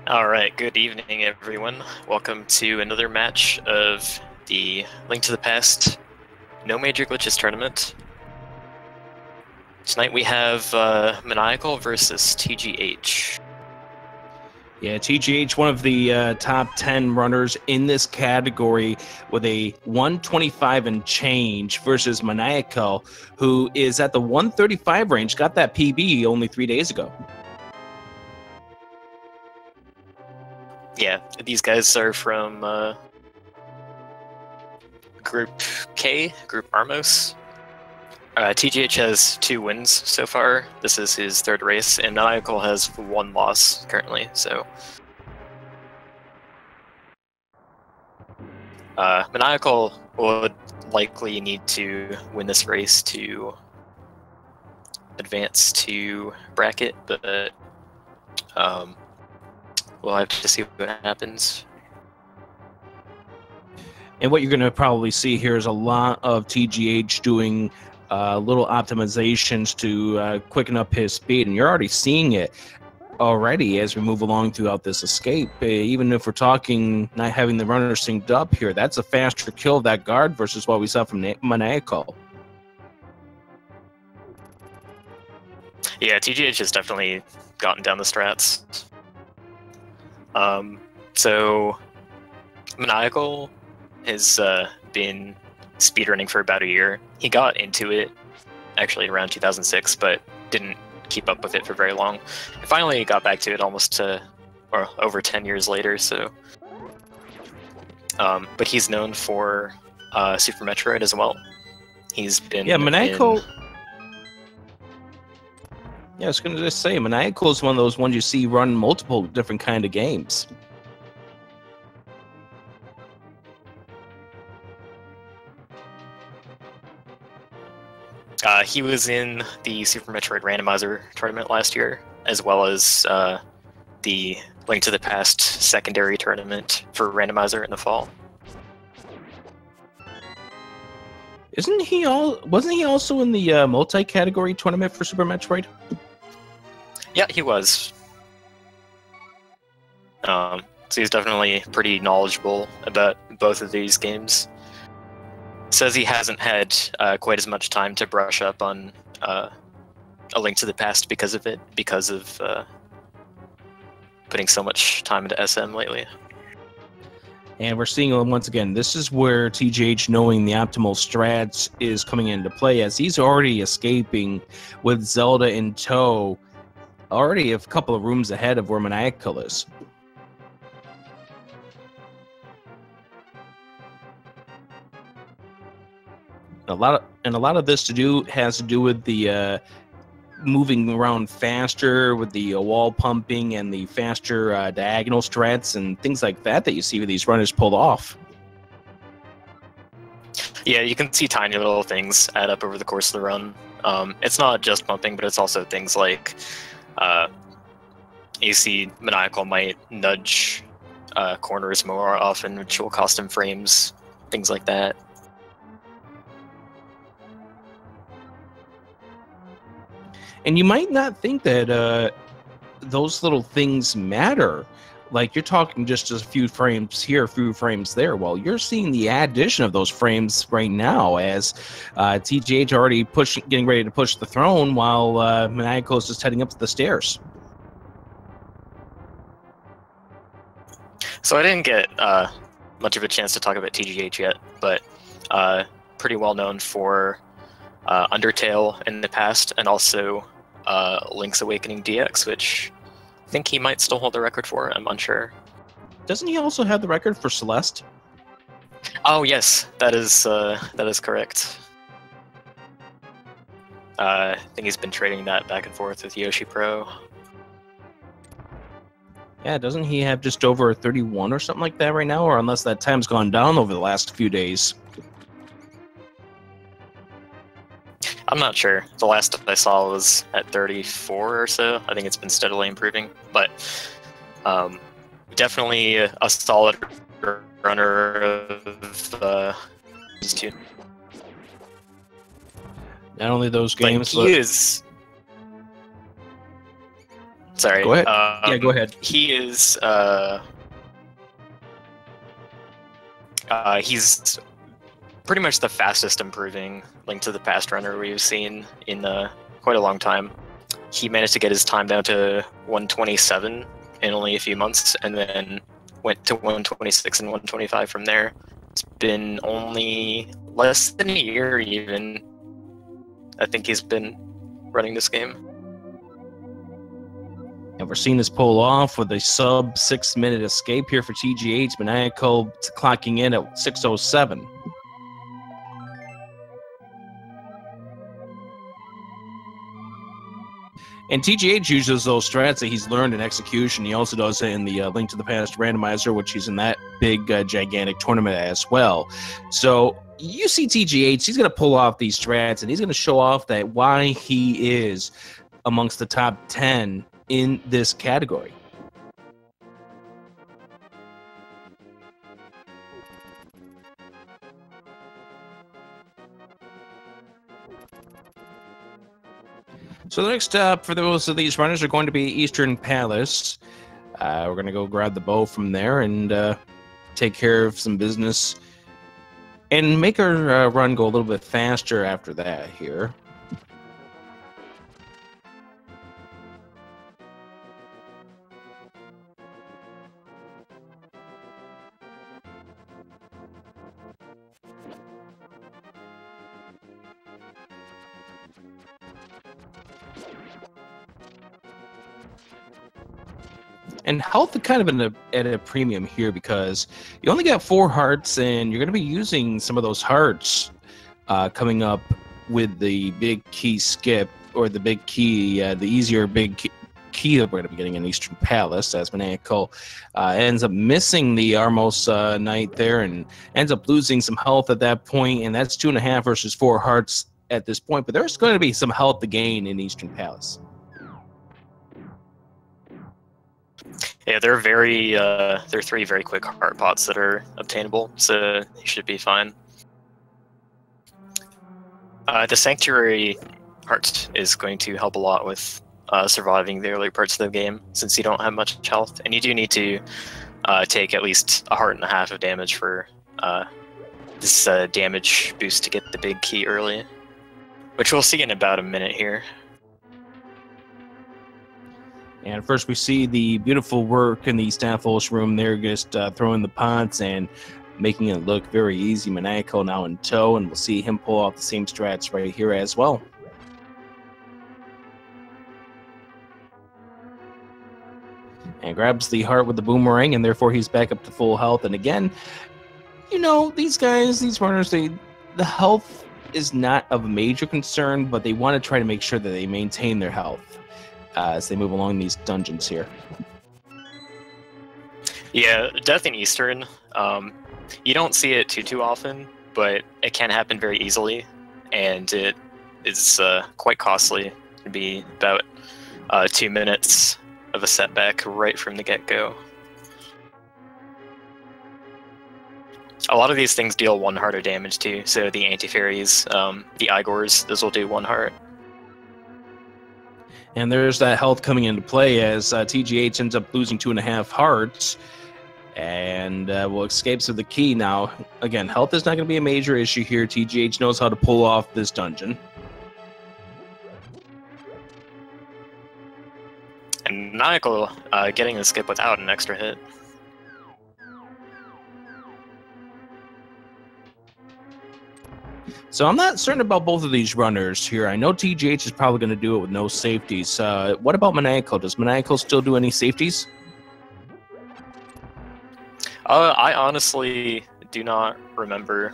All right, good evening, everyone. Welcome to another match of the Link to the Past No Major Glitches tournament. Tonight we have Maniacal versus TGH. Yeah, TGH, one of the top 10 runners in this category with a 125 and change versus Maniacal, who is at the 135 range, got that PB only 3 days ago. Yeah, these guys are from Group K, Group Armos. TGH has 2 wins so far. This is his 3rd race, and Maniacal has 1 loss currently, so... Maniacal would likely need to win this race to advance to bracket, but we'll have to see what happens. And what you're going to probably see here is a lot of TGH doing little optimizations to quicken up his speed, and you're already seeing it already as we move along throughout this escape. Even if we're talking not having the runner synced up here, that's a faster kill of that guard versus what we saw from Maniacal. Yeah, TGH has definitely gotten down the strats. So Maniacal has been speedrunning for about a year. He got into it actually around 2006, but didn't keep up with it for very long. And finally got back to it almost or over 10 years later, so... but he's known for Super Metroid as well. He's been... Yeah, Maniacal... Yeah, I was going to just say, Maniacal is one of those ones you see run multiple different kind of games. He was in the Super Metroid Randomizer tournament last year, as well as the Link to the Past secondary tournament for Randomizer in the fall. Wasn't he also in the multi-category tournament for Super Metroid? Yeah, he was. So he's definitely pretty knowledgeable about both of these games. Says he hasn't had quite as much time to brush up on A Link to the Past because of putting so much time into SM lately. And we're seeing once again, this is where TGH knowing the optimal strats is coming into play, as he's already escaping with Zelda in tow, already a couple of rooms ahead of where Maniacal is. A lot of this has to do with the moving around faster with the wall pumping and the faster diagonal strats and things like that you see with these runners pulled off. Yeah, you can see tiny little things add up over the course of the run. It's not just pumping, but it's also things like you see Maniacal might nudge corners more often, which will cost him frames, things like that. And you might not think that those little things matter. Like, you're talking just a few frames here, a few frames there. Well, you're seeing the addition of those frames right now as TGH already getting ready to push the throne while Maniacal is just heading up the stairs. So I didn't get much of a chance to talk about TGH yet, but pretty well known for Undertale in the past, and also Link's Awakening DX, which I think he might still hold the record for. I'm unsure. Doesn't he also have the record for Celeste? Oh yes, that is correct. I think he's been trading that back and forth with Yoshi Pro. Yeah, doesn't he have just over 31 or something like that right now? Or unless that time's gone down over the last few days. I'm not sure. The last I saw was at 34 or so. I think it's been steadily improving, but definitely a solid runner of these two. Not only those games, like, he is. Sorry. Go ahead. Yeah, go ahead. He is. He's pretty much the fastest improving Link to the Past runner we've seen in quite a long time. He managed to get his time down to 127 in only a few months, and then went to 126 and 125 from there. It's been only less than a year, even. I think he's been running this game. And we're seeing this pull off with a sub 6 minute escape here for TGH. Maniacal clocking in at 6:07. And TGH uses those strats that he's learned in execution. He also does it in the Link to the Past randomizer, which he's in that big, gigantic tournament as well. So you see TGH, he's going to pull off these strats, and he's going to show off that why he is amongst the top 10 in this category. So the next step for those of these runners are going to be Eastern Palace. We're going to go grab the bow from there and take care of some business and make our run go a little bit faster after that here. And health is kind of at a premium here because you only got 4 hearts, and you're going to be using some of those hearts coming up with the big key skip, or the big key, the easier big key that we're going to be getting in Eastern Palace, as Maniacal ends up missing the Armos Knight there and ends up losing some health at that point, and that's 2.5 versus 4 hearts at this point, but there's going to be some health to gain in Eastern Palace. Yeah, they're 3 very quick heart pots that are obtainable, so you should be fine. The Sanctuary heart is going to help a lot with surviving the early parts of the game, since you don't have much health, and you do need to take at least 1.5 hearts of damage for this damage boost to get the big key early, which we'll see in about a minute here. And first we see the beautiful work in the Staffos room there, just throwing the pots and making it look very easy. Maniacal now in tow, and we'll see him pull off the same strats right here as well. And grabs the heart with the boomerang, and therefore he's back up to full health. And again, you know, these guys, these runners, the health is not of a major concern, but they want to try to make sure that they maintain their health as they move along these dungeons here. Yeah, death in Eastern, you don't see it too often, but it can happen very easily, and it is quite costly. It can be about 2 minutes of a setback right from the get-go. A lot of these things deal 1 heart of damage too, so the anti-fairies, the Igors, those will do 1 heart. And there's that health coming into play as TGH ends up losing 2.5 hearts and will escape to the key. Now, again, health is not going to be a major issue here. TGH knows how to pull off this dungeon. And Maniacal getting the skip without an extra hit. So I'm not certain about both of these runners here. I know TGH is probably going to do it with no safeties. What about Maniacal? Does Maniacal still do any safeties? I honestly do not remember.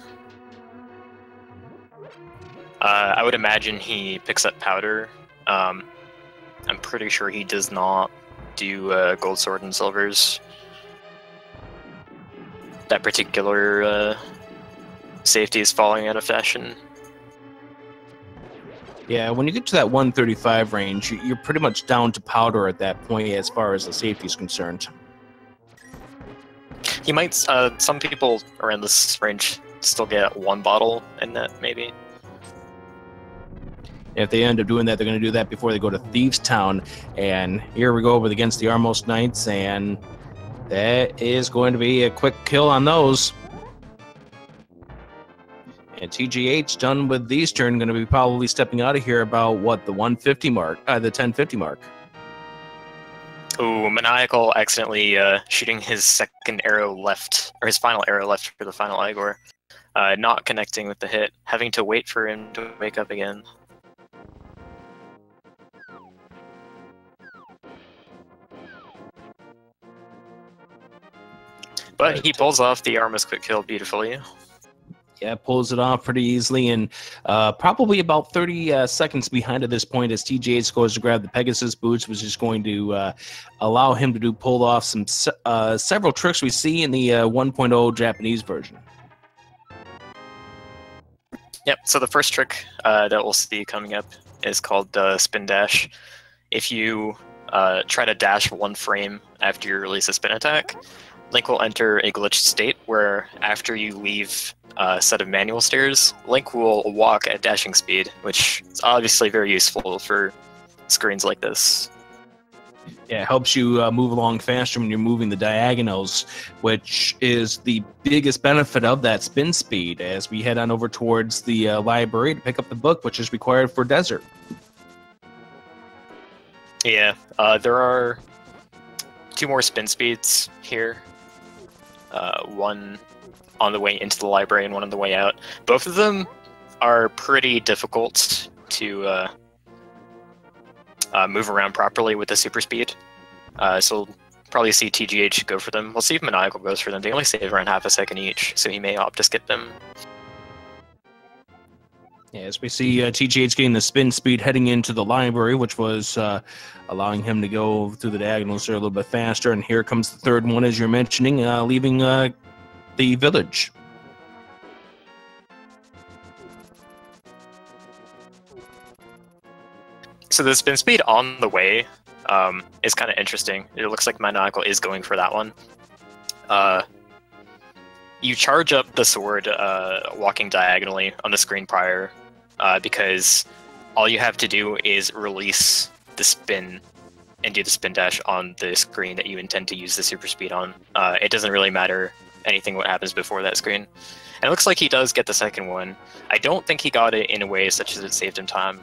I would imagine he picks up powder. I'm pretty sure he does not do gold sword and silvers. That particular safety is falling out of fashion. Yeah, when you get to that 135 range, you're pretty much down to powder at that point as far as the safety is concerned. He might, some people around this range still get 1 bottle in that, maybe. If they end up doing that, they're going to do that before they go to Thieves Town. And here we go against the Armos Knights, and that is going to be a quick kill on those. And TGH done with these turn, going to be probably stepping out of here about what, the 150 mark, the 1050 mark. Ooh, Maniacal accidentally shooting his second arrow left, or his final arrow left for the final Igor. Not connecting with the hit, having to wait for him to wake up again. But he pulls off the Armos quick kill beautifully. Yeah, pulls it off pretty easily, and probably about 30 seconds behind at this point as TGH goes to grab the Pegasus boots, which is going to allow him to pull off some several tricks we see in the 1.0 Japanese version. Yep, so the first trick that we'll see coming up is called Spin Dash. If you try to dash one frame after you release a spin attack, Link will enter a glitched state where after you leave a set of manual stairs, Link will walk at dashing speed, which is obviously very useful for screens like this. Yeah, it helps you move along faster when you're moving the diagonals, which is the biggest benefit of that spin speed as we head on over towards the library to pick up the book, which is required for Desert. Yeah, there are 2 more spin speeds here. One on the way into the library and one on the way out. Both of them are pretty difficult to move around properly with the super speed. So we'll probably see TGH go for them. We'll see if Maniacal goes for them. They only save around half a second each, so he may opt to skip them. Yeah, as we see TGH getting the spin speed heading into the library, which was allowing him to go through the diagonals there a little bit faster. And here comes the third one, as you're mentioning, leaving the village. So the spin speed on the way is kind of interesting. It looks like Maniacal is going for that one. You charge up the sword walking diagonally on the screen prior because all you have to do is release the spin and do the spin dash on the screen that you intend to use the super speed on. It doesn't really matter anything what happens before that screen. And it looks like he does get the second one. I don't think he got it in a way such as it saved him time.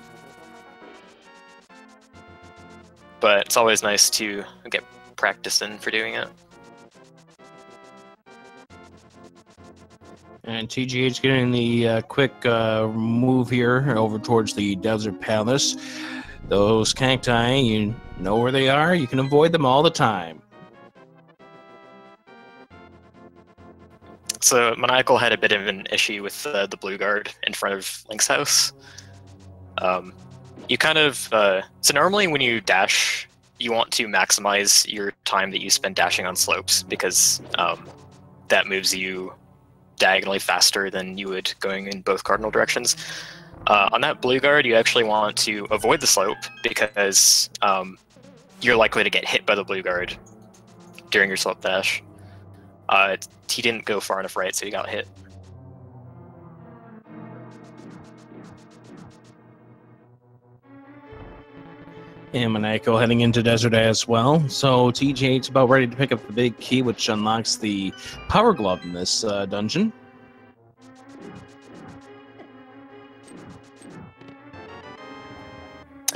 But it's always nice to get practice in for doing it. And TGH getting the quick move here over towards the Desert Palace. Those cacti, you know where they are. You can avoid them all the time. So Maniacal had a bit of an issue with the blue guard in front of Link's house. You kind of... so normally when you dash, you want to maximize your time that you spend dashing on slopes because that moves you diagonally faster than you would going in both cardinal directions. On that blue guard, you actually want to avoid the slope because you're likely to get hit by the blue guard during your slope dash. He didn't go far enough right, so he got hit. And Maniacal heading into Desert as well. So TGH's about ready to pick up the big key, which unlocks the Power Glove in this dungeon.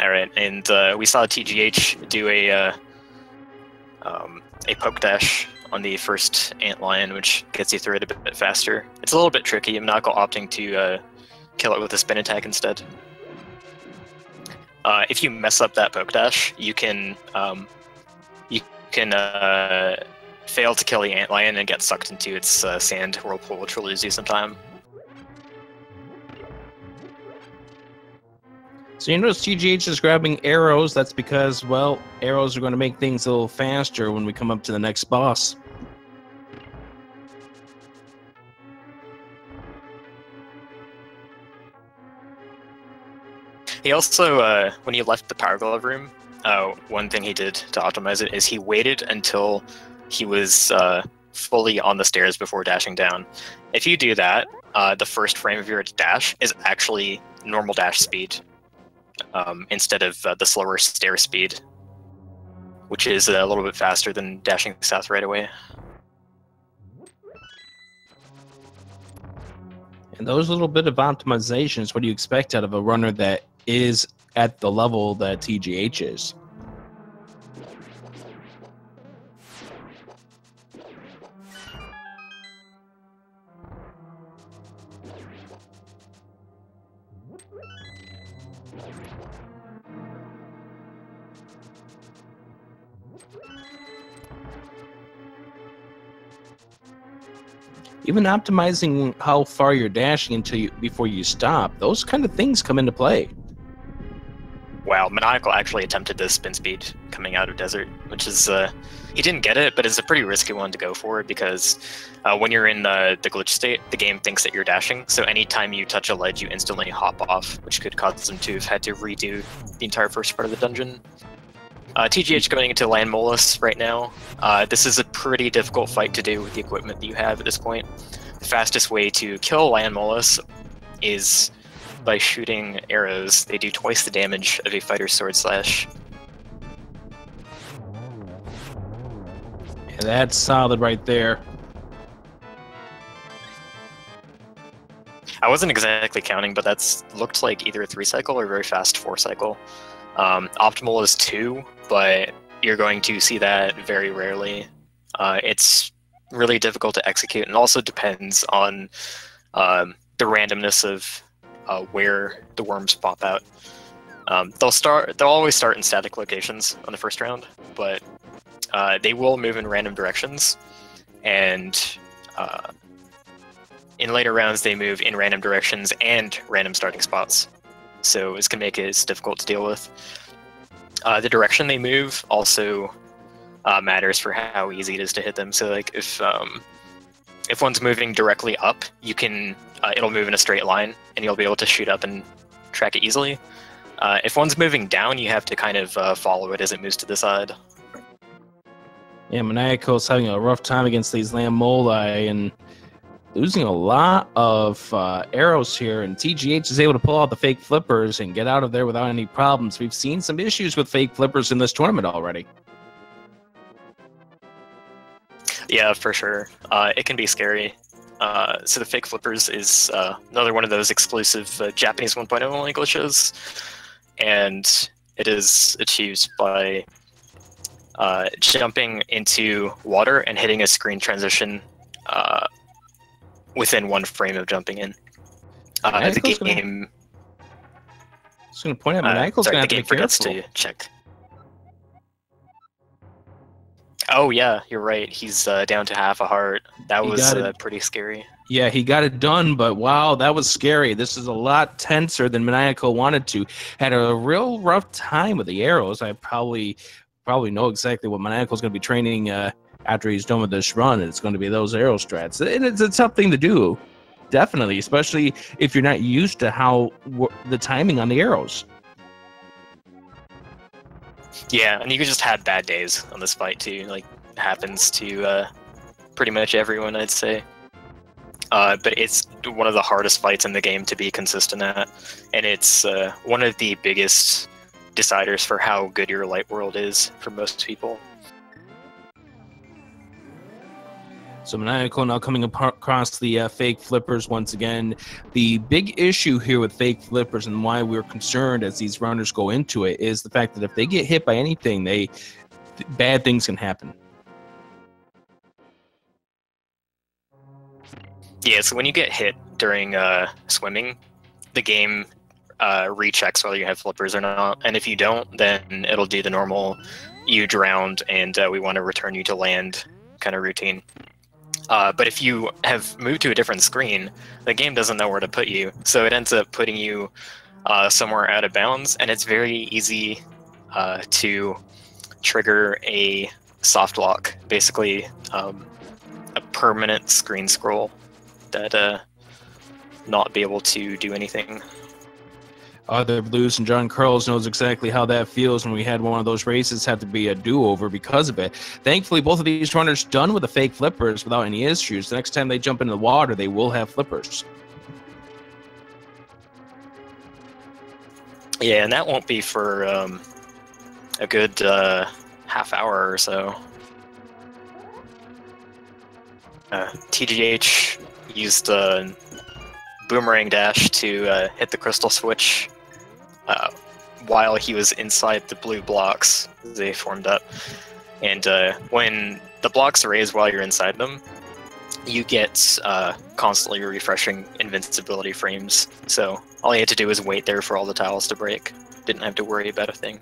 All right, and we saw TGH do a poke dash on the first antlion, which gets you through it a bit faster. It's a little bit tricky. Maniacal opting to kill it with a spin attack instead. If you mess up that poke dash, you can fail to kill the antlion and get sucked into its sand whirlpool, which will lose you some time. So you notice TGH is grabbing arrows. That's because, well, arrows are going to make things a little faster when we come up to the next boss. He also, when he left the Power Glove room, one thing he did to optimize it is he waited until he was fully on the stairs before dashing down. If you do that, the first frame of your dash is actually normal dash speed. instead of the slower stair speed, which is a little bit faster than dashing south right away. And those little bit of optimizations, what do you expect out of a runner that is at the level that TGH is? Even optimizing how far you're dashing before you stop, those kind of things come into play. Wow, Maniacal actually attempted this spin speed coming out of Desert, which is, he didn't get it, but it's a pretty risky one to go for because when you're in the glitch state, the game thinks that you're dashing, so anytime you touch a ledge, you instantly hop off, which could cause them to have had to redo the entire first part of the dungeon. TGH going into Land Molus right now. This is a pretty difficult fight to do with the equipment that you have at this point. The fastest way to kill Land Molus is by shooting arrows. They do twice the damage of a fighter's sword slash. Yeah, that's solid right there. I wasn't exactly counting, but that's looked like either a 3-cycle or a very fast 4-cycle. Optimal is 2, but you're going to see that very rarely. It's really difficult to execute, and also depends on the randomness of where the worms pop out. They'll always start in static locations on the first round, but they will move in random directions, and in later rounds they move in random directions and random starting spots. So it's going to make it difficult to deal with. The direction they move also matters for how easy it is to hit them. So like if one's moving directly up, you can it'll move in a straight line, and you'll be able to shoot up and track it easily. If one's moving down, you have to kind of follow it as it moves to the side. Yeah, Maniacal's having a rough time against these Lamoli and losing a lot of arrows here, and TGH is able to pull out the fake flippers and get out of there without any problems. We've seen some issues with fake flippers in this tournament already. Yeah, for sure. It can be scary. So the fake flippers is another one of those exclusive Japanese 1.0 only glitches, and it is achieved by jumping into water and hitting a screen transition within 1 frame of jumping in. The game... I was going to point out, Maniacal's going to have to be forgets careful. To check. Oh yeah, you're right. He's down to half a heart. That was pretty scary. Yeah, he got it done, but wow, that was scary. This is a lot tenser than Maniacal wanted to. Had a real rough time with the arrows. I probably know exactly what Maniacal's going to be training after he's done with this run. It's going to be those arrow strats. And it's a tough thing to do, definitely, especially if you're not used to how the timing on the arrows. Yeah, and you could just have bad days on this fight too. Like, it happens to pretty much everyone, I'd say. But it's one of the hardest fights in the game to be consistent at, and it's one of the biggest deciders for how good your light world is for most people. So Maniacal now coming across the fake flippers once again. The big issue here with fake flippers and why we're concerned as these runners go into it is the fact that if they get hit by anything, bad things can happen. Yeah, so when you get hit during swimming, the game rechecks whether you have flippers or not, and if you don't, then it'll do the normal you drowned and we want to return you to land kind of routine. But if you have moved to a different screen, the game doesn't know where to put you, so it ends up putting you somewhere out of bounds, and it's very easy to trigger a soft lock, basically a permanent screen scroll that not be able to do anything. Other Blues and John Curls knows exactly how that feels when we had one of those races have to be a do-over because of it. Thankfully, both of these runners done with the fake flippers without any issues. The next time they jump into the water, they will have flippers. Yeah, and that won't be for a good half hour or so. TGH used boomerang dash to hit the crystal switch while he was inside the blue blocks. They formed up, and when the blocks raise while you're inside them, you get constantly refreshing invincibility frames. So all you had to do was wait there for all the tiles to break. Didn't have to worry about a thing.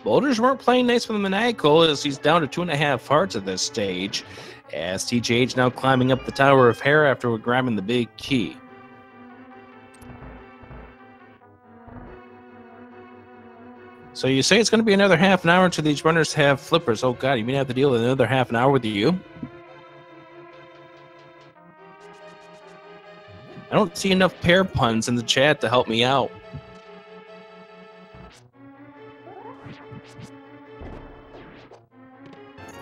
Boulders weren't playing nice with the Maniacal as he's down to 2.5 hearts at this stage, as TGH now climbing up the Tower of Hair after grabbing the big key. So you say it's going to be another half an hour until these runners have flippers. Oh god, you mean I have to deal with another half an hour with you? I don't see enough pair puns in the chat to help me out.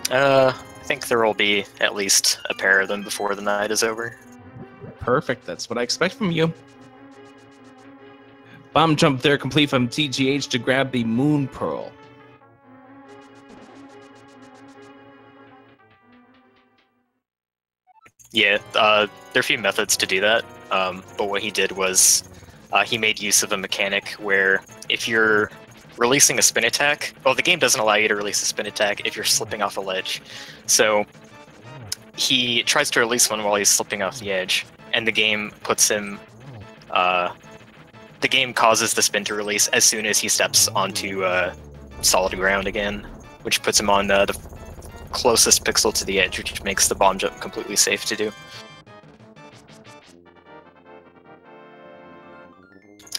I think there will be at least a pair of them before the night is over. Perfect, that's what I expect from you. Bomb jump there complete from TGH to grab the Moon Pearl. Yeah, there are a few methods to do that, but what he did was he made use of a mechanic where if you're releasing a spin attack, well, the game doesn't allow you to release a spin attack if you're slipping off a ledge. So he tries to release one while he's slipping off the edge, and the game puts him... the game causes the spin to release as soon as he steps onto solid ground again, which puts him on the closest pixel to the edge, which makes the bomb jump completely safe to do.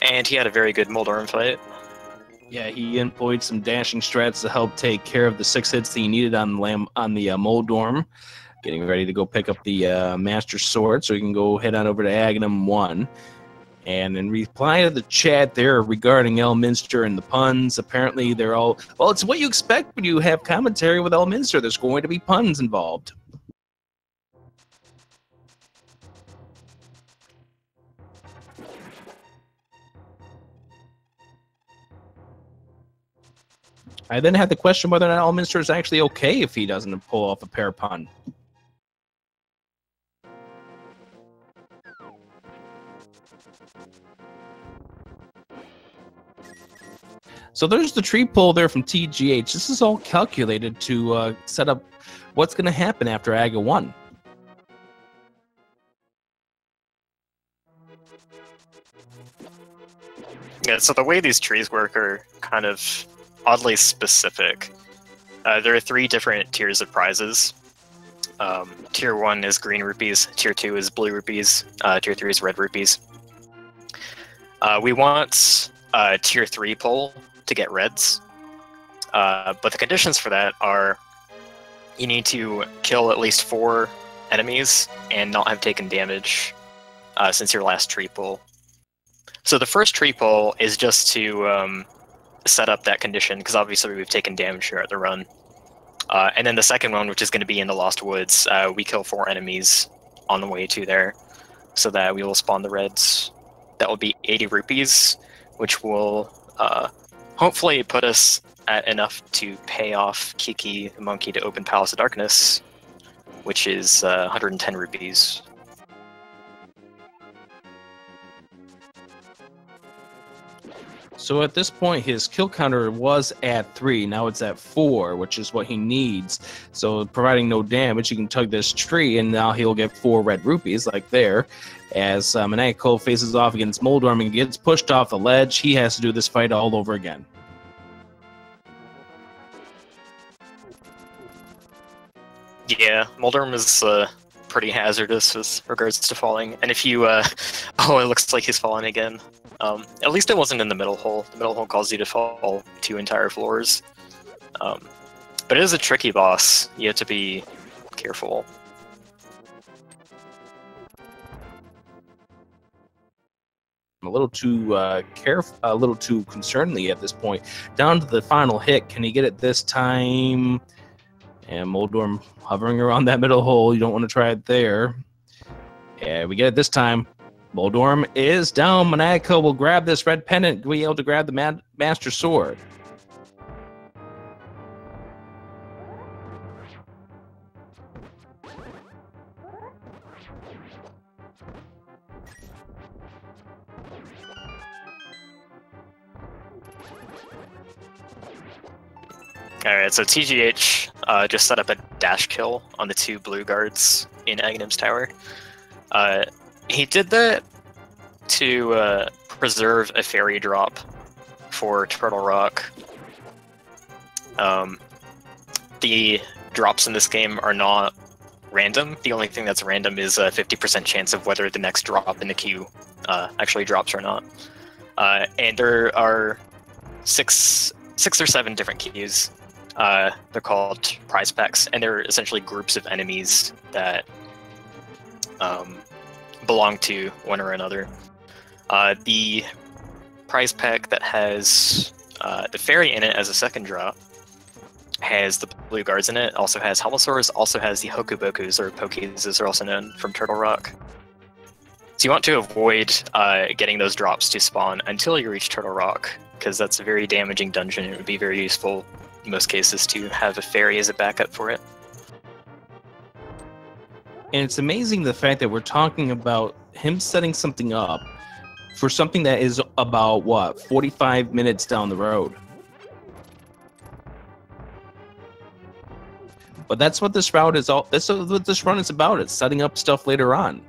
And he had a very good Moldorm fight. Yeah, he employed some dashing strats to help take care of the 6 hits that he needed on the Moldorm. Getting ready to go pick up the Master Sword, so he can go head on over to Aghanim 1. And in reply to the chat there regarding Elminster and the puns, apparently they're all... Well, it's what you expect when you have commentary with Elminster. There's going to be puns involved. I then had to question whether or not Elminster is actually okay if he doesn't pull off a pair pun. So there's the tree pull there from TGH. This is all calculated to set up what's going to happen after Aga 1. Yeah, so the way these trees work are kind of oddly specific. There are 3 different tiers of prizes. Tier 1 is green rupees, Tier 2 is blue rupees, Tier 3 is red rupees. We want Tier 3 pull to get reds, but the conditions for that are you need to kill at least 4 enemies and not have taken damage since your last tree pull. So the first tree pull is just to set up that condition, because obviously we've taken damage throughout the run. And then the second one, which is going to be in the Lost Woods, we kill 4 enemies on the way to there, so that we will spawn the reds. That will be 80 rupees, which will hopefully put us at enough to pay off Kiki the monkey to open Palace of Darkness, which is 110 rupees. So at this point, his kill counter was at 3. Now it's at 4, which is what he needs. So providing no damage, he can tug this tree, and now he'll get 4 red rupees, like there. As Maniacal faces off against Moldorm and gets pushed off the ledge, he has to do this fight all over again. Yeah, Moldorm is pretty hazardous with regards to falling. And if you... oh, it looks like he's falling again. At least it wasn't in the middle hole. The middle hole caused you to fall 2 entire floors. But it is a tricky boss. You have to be careful. I'm a little too careful, a little too concernedly at this point. Down to the final hit. Can he get it this time? And Moldorm hovering around that middle hole. You don't want to try it there. Yeah, we get it this time. Moldorm is down. Maniacal will grab this red pendant. Will be able to grab the Master Sword. Alright, so TGH just set up a dash kill on the 2 blue guards in Aghanim's tower. He did that to preserve a fairy drop for Turtle Rock. The drops in this game are not random. The only thing that's random is a 50% chance of whether the next drop in the queue actually drops or not. And there are six or seven different queues. They're called prize packs, and they're essentially groups of enemies that belong to one or another. The prize pack that has the fairy in it as a second drop has the blue guards in it, also has Helmosaurs, also has the Hokubokus, or Pokies as they're also known, from Turtle Rock. So you want to avoid getting those drops to spawn until you reach Turtle Rock, because that's a very damaging dungeon. It would be very useful in most cases to have a fairy as a backup for it. And it's amazing the fact that we're talking about him setting something up for something that is about, what, 45 minutes down the road. But that's what this route is all. That's what this run is about. It's setting up stuff later on.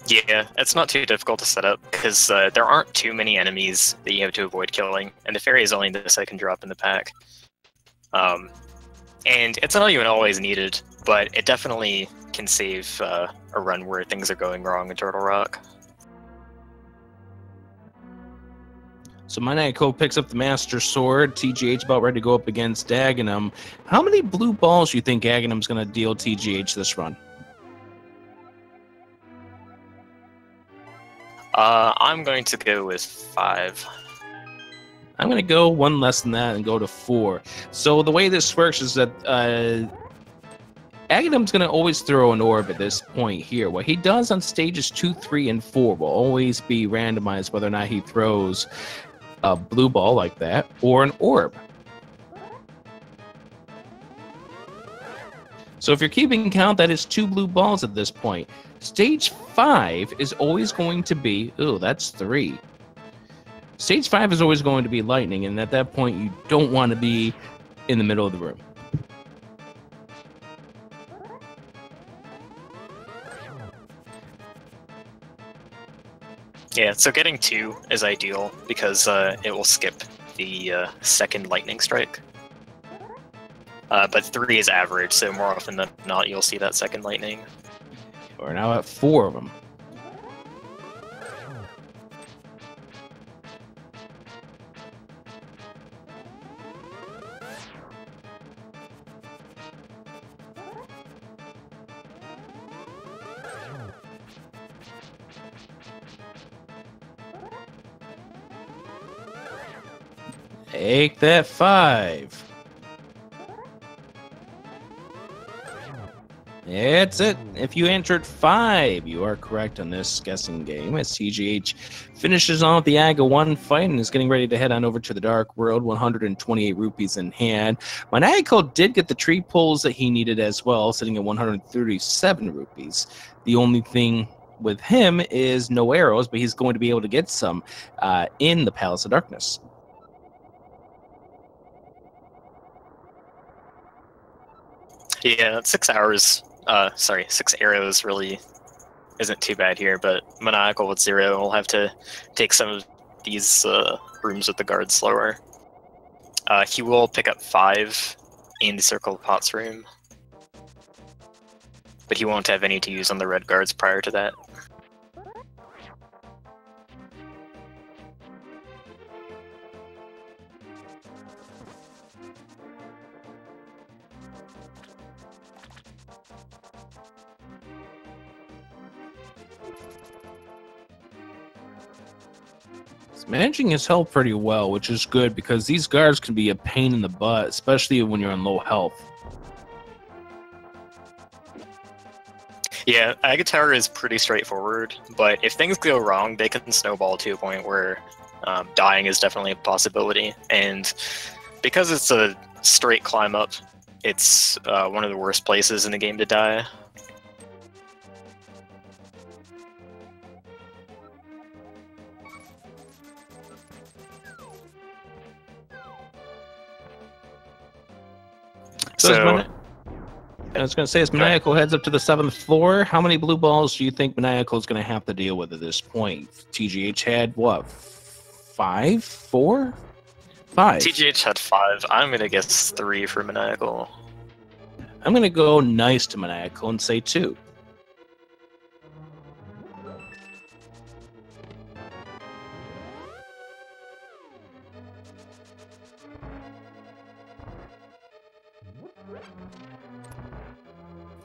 Yeah, it's not too difficult to set up because there aren't too many enemies that you have to avoid killing, and the fairy is only the second drop in the pack. And it's not even always needed, but it definitely can save a run where things are going wrong in Turtle Rock. So Maniacal picks up the Master Sword. TGH about ready to go up against Aghanim. How many blue balls do you think Aghanim's going to deal TGH this run? I'm going to go with 5. I'm going to go one less than that and go to 4. So the way this works is that Aghanim's going to always throw an orb at this point here. What he does on stages 2, 3, and 4 will always be randomized whether or not he throws a blue ball like that or an orb. So if you're keeping count, that is 2 blue balls at this point. Stage 5 is always going to be... Ooh, that's 3. Stage 5 is always going to be lightning, and at that point, you don't want to be in the middle of the room. Yeah, so getting 2 is ideal because it will skip the second lightning strike. But 3 is average, so more often than not, you'll see that second lightning. We're now at 4 of them. Take that 5. That's it. If you entered 5, you are correct on this guessing game. As TGH finishes on with the Aga 1 fight and is getting ready to head on over to the Dark World, 128 rupees in hand. Maniacal did get the tree pulls that he needed as well, sitting at 137 rupees. The only thing with him is no arrows, but he's going to be able to get some in the Palace of Darkness. Yeah, 6 hours. 6 arrows really isn't too bad here, but Maniacal with 0 will have to take some of these rooms with the guards slower. He will pick up 5 in the Circle of Pots room, but he won't have any to use on the red guards prior to that. Managing his health pretty well, which is good because these guards can be a pain in the butt, especially when you're on low health. Yeah, Agatara is pretty straightforward, but if things go wrong, they can snowball to a point where dying is definitely a possibility. And because it's a straight climb up, it's one of the worst places in the game to die. So I was going to say, as Maniacal heads up to the 7th floor, how many blue balls do you think Maniacal is going to have to deal with at this point? TGH had, what, 5? 4? 5? TGH had 5. I'm going to guess 3 for Maniacal. I'm going to go nice to Maniacal and say 2.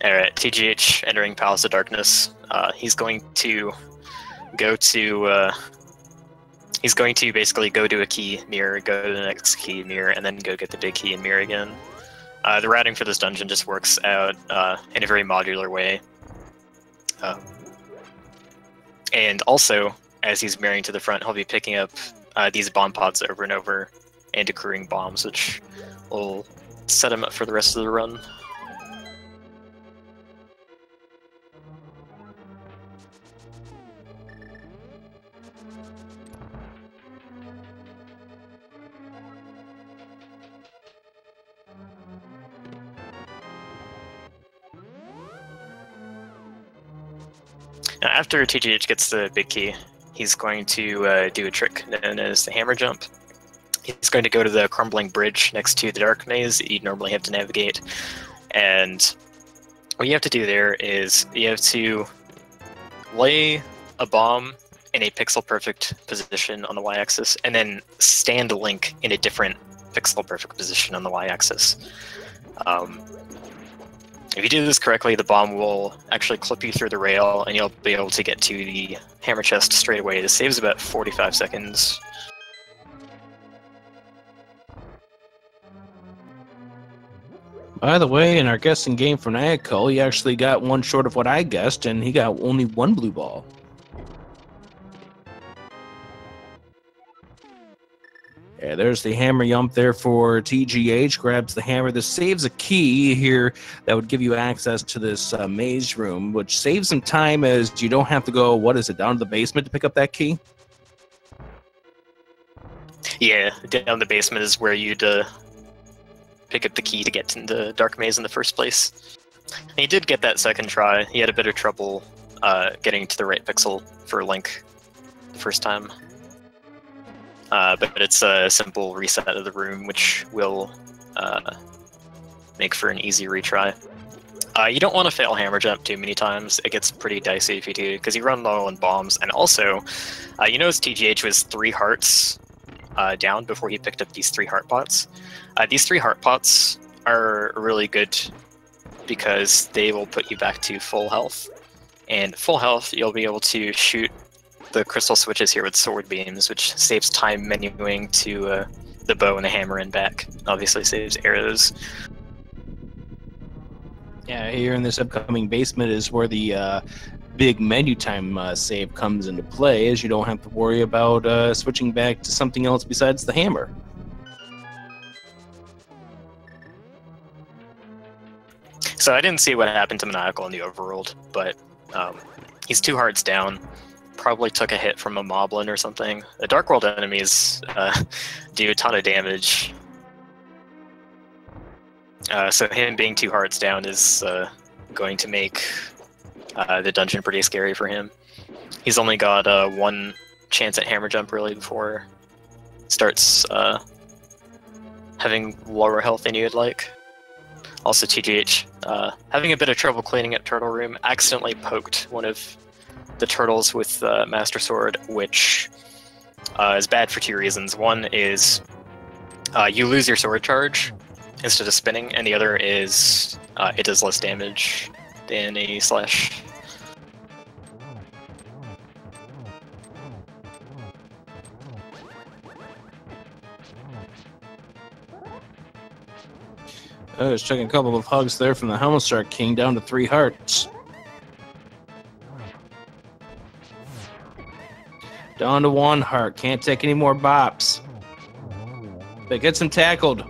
Alright, TGH entering Palace of Darkness. He's going to go to... he's going to basically go to a key, mirror, go to the next key, mirror, and then go get the big key and mirror again. The routing for this dungeon just works out in a very modular way. And also, as he's mirroring to the front, he'll be picking up these bomb pods over and over and accruing bombs, which will set him up for the rest of the run. After TGH gets the big key, he's going to do a trick known as the hammer jump. He's going to go to the crumbling bridge next to the dark maze that you'd normally have to navigate. And what you have to do there is you have to lay a bomb in a pixel-perfect position on the y-axis, and then stand Link in a different pixel-perfect position on the y-axis. If you do this correctly, the bomb will actually clip you through the rail, and you'll be able to get to the hammer chest straight away. This saves about 45 seconds. By the way, in our guessing game for Maniacal, he actually got one short of what I guessed, and he got only 1 blue ball. Yeah, there's the hammer jump there for TGH. Grabs the hammer. This saves a key here that would give you access to this maze room, which saves some time as you don't have to go, what is it, down to the basement to pick up that key? Yeah, down the basement is where you'd pick up the key to get into the dark maze in the first place. And he did get that second try. He had a bit of trouble getting to the right pixel for Link the first time. But it's a simple reset of the room, which will make for an easy retry. You don't want to fail hammer jump too many times. It gets pretty dicey if you do, because you run low on bombs. And also, you notice TGH was 3 hearts down before he picked up these 3 heart pots. These 3 heart pots are really good because they will put you back to full health. And full health, you'll be able to shoot the crystal switches here with sword beams, which saves time menuing to the bow and the hammer and back. Obviously saves arrows. Yeah, here in this upcoming basement is where the big menu time save comes into play, as you don't have to worry about switching back to something else besides the hammer. So I didn't see what happened to Maniacal in the overworld, but he's 2 hearts down. Probably took a hit from a moblin or something. The Dark World enemies do a ton of damage. So him being 2 hearts down is going to make the dungeon pretty scary for him. He's only got 1 chance at hammer jump really before starts having lower health than you'd like. Also TGH, having a bit of trouble cleaning up Turtle Room, accidentally poked one of the turtles with Master Sword, which is bad for 2 reasons. One is you lose your sword charge instead of spinning, and the other is it does less damage than a slash. I was checking a couple of hugs there from the Helmstar King down to 3 hearts. Down to 1 heart. Can't take any more bops. But gets him tackled.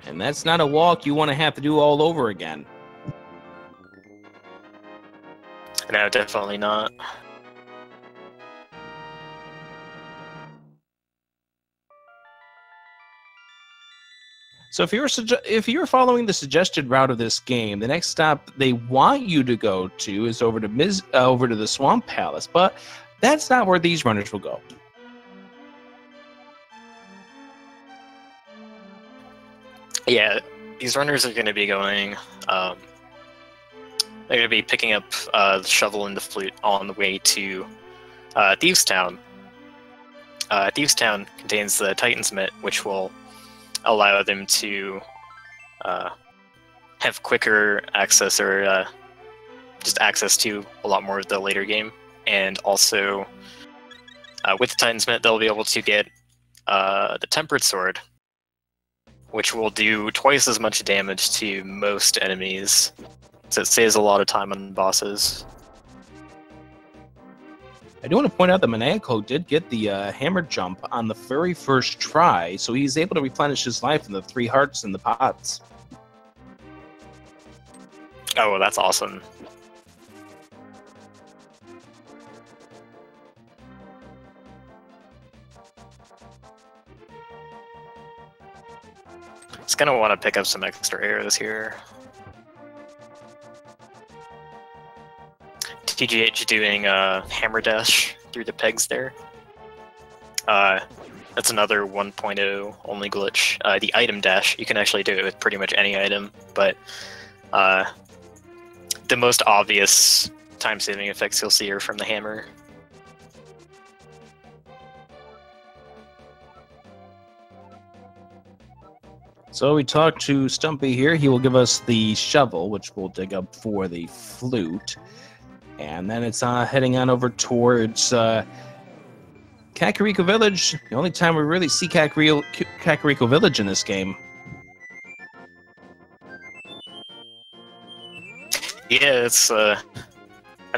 And that's not a walk you want to have to do all over again. No, definitely not. So if you're following the suggested route of this game, the next stop they want you to go to is over to the Swamp Palace, but that's not where these runners will go. Yeah, these runners are going to be going. They're going to be picking up the shovel and the flute on the way to Thieves Town. Thieves Town contains the Titan's Mitt, which will allow them to have quicker access, or just access to a lot more of the later game. And also, with the Titan's Mitt, they'll be able to get the Tempered Sword, which will do twice as much damage to most enemies. So it saves a lot of time on bosses. I do want to point out that Maniacal did get the hammer jump on the very first try, so he's able to replenish his life in the 3 hearts in the pots. Oh, that's awesome. Just gonna want to pick up some extra arrows here. TGH doing a hammer dash through the pegs there. That's another 1.0 only glitch. The item dash, you can actually do it with pretty much any item, but the most obvious time-saving effects you'll see are from the hammer. So we talked to Stumpy here. He will give us the shovel, which we'll dig up for the flute. And then it's heading on over towards Kakariko Village. The only time we really see Kakariko Village in this game. Yeah, it's I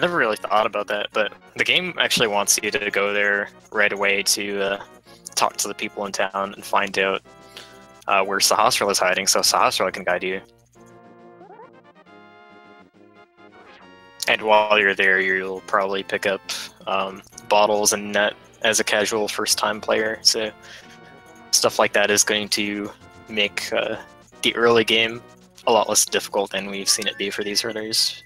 never really thought about that, but the game actually wants you to go there right away to talk to the people in town and find out where Sahasrahla is hiding, so Sahasrahla can guide you. And while you're there, you'll probably pick up bottles and net as a casual first-time player, so stuff like that is going to make the early game a lot less difficult than we've seen it be for these runners.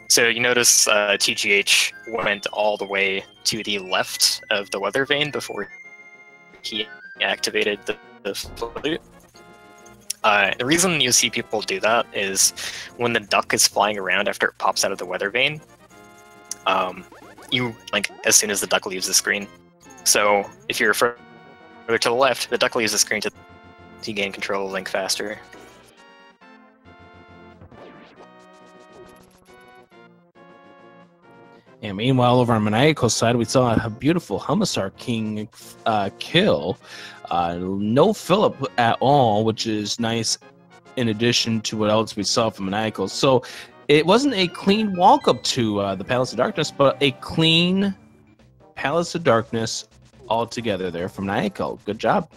So you notice TGH went all the way to the left of the weather vane before he activated the flute. The reason you see people do that is when the duck is flying around after it pops out of the weather vane, you blink as soon as the duck leaves the screen. So if you're further to the left, the duck leaves the screen to gain control of Link faster. And meanwhile, over on Maniacal's side, we saw a beautiful Humasar King kill. No Philip at all, which is nice in addition to what else we saw from Maniacal. So it wasn't a clean walk up to the Palace of Darkness, but a clean Palace of Darkness altogether there from Maniacal. Good job.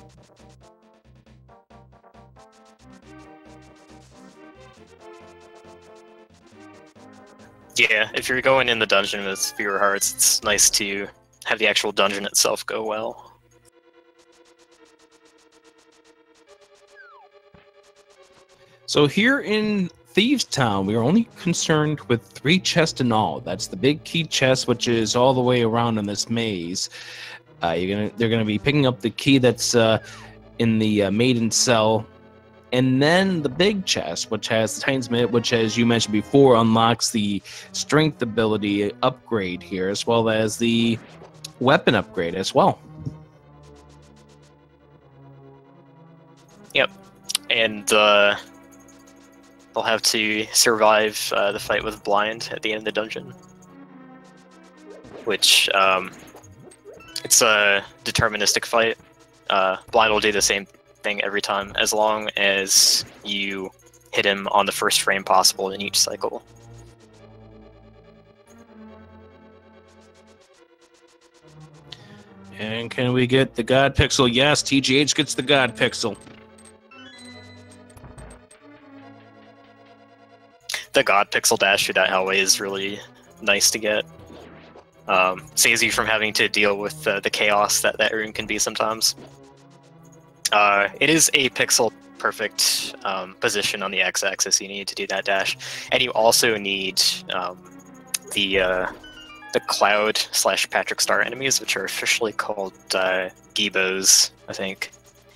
Yeah, if you're going in the dungeon with fewer hearts, it's nice to have the actual dungeon itself go well. So here in Thieves Town, we are only concerned with 3 chests in all. That's the big key chest, which is all the way around in this maze. They're gonna be picking up the key that's in the maiden cell. And then the big chest, which has the Titan's Mitt, which, as you mentioned before, unlocks the strength ability upgrade here, as well as the weapon upgrade as well. Yep. And they'll have to survive the fight with Blind at the end of the dungeon. Which, it's a deterministic fight. Blind will do the same thing every time, as long as you hit him on the first frame possible in each cycle. And can we get the God Pixel? Yes, TGH gets the God Pixel. The God Pixel dash through that hallway is really nice to get. Saves you from having to deal with the chaos that room can be sometimes. It is a pixel perfect position on the x-axis you need to do that dash, and you also need the Cloud / Patrick Star enemies, which are officially called Gibos, I think.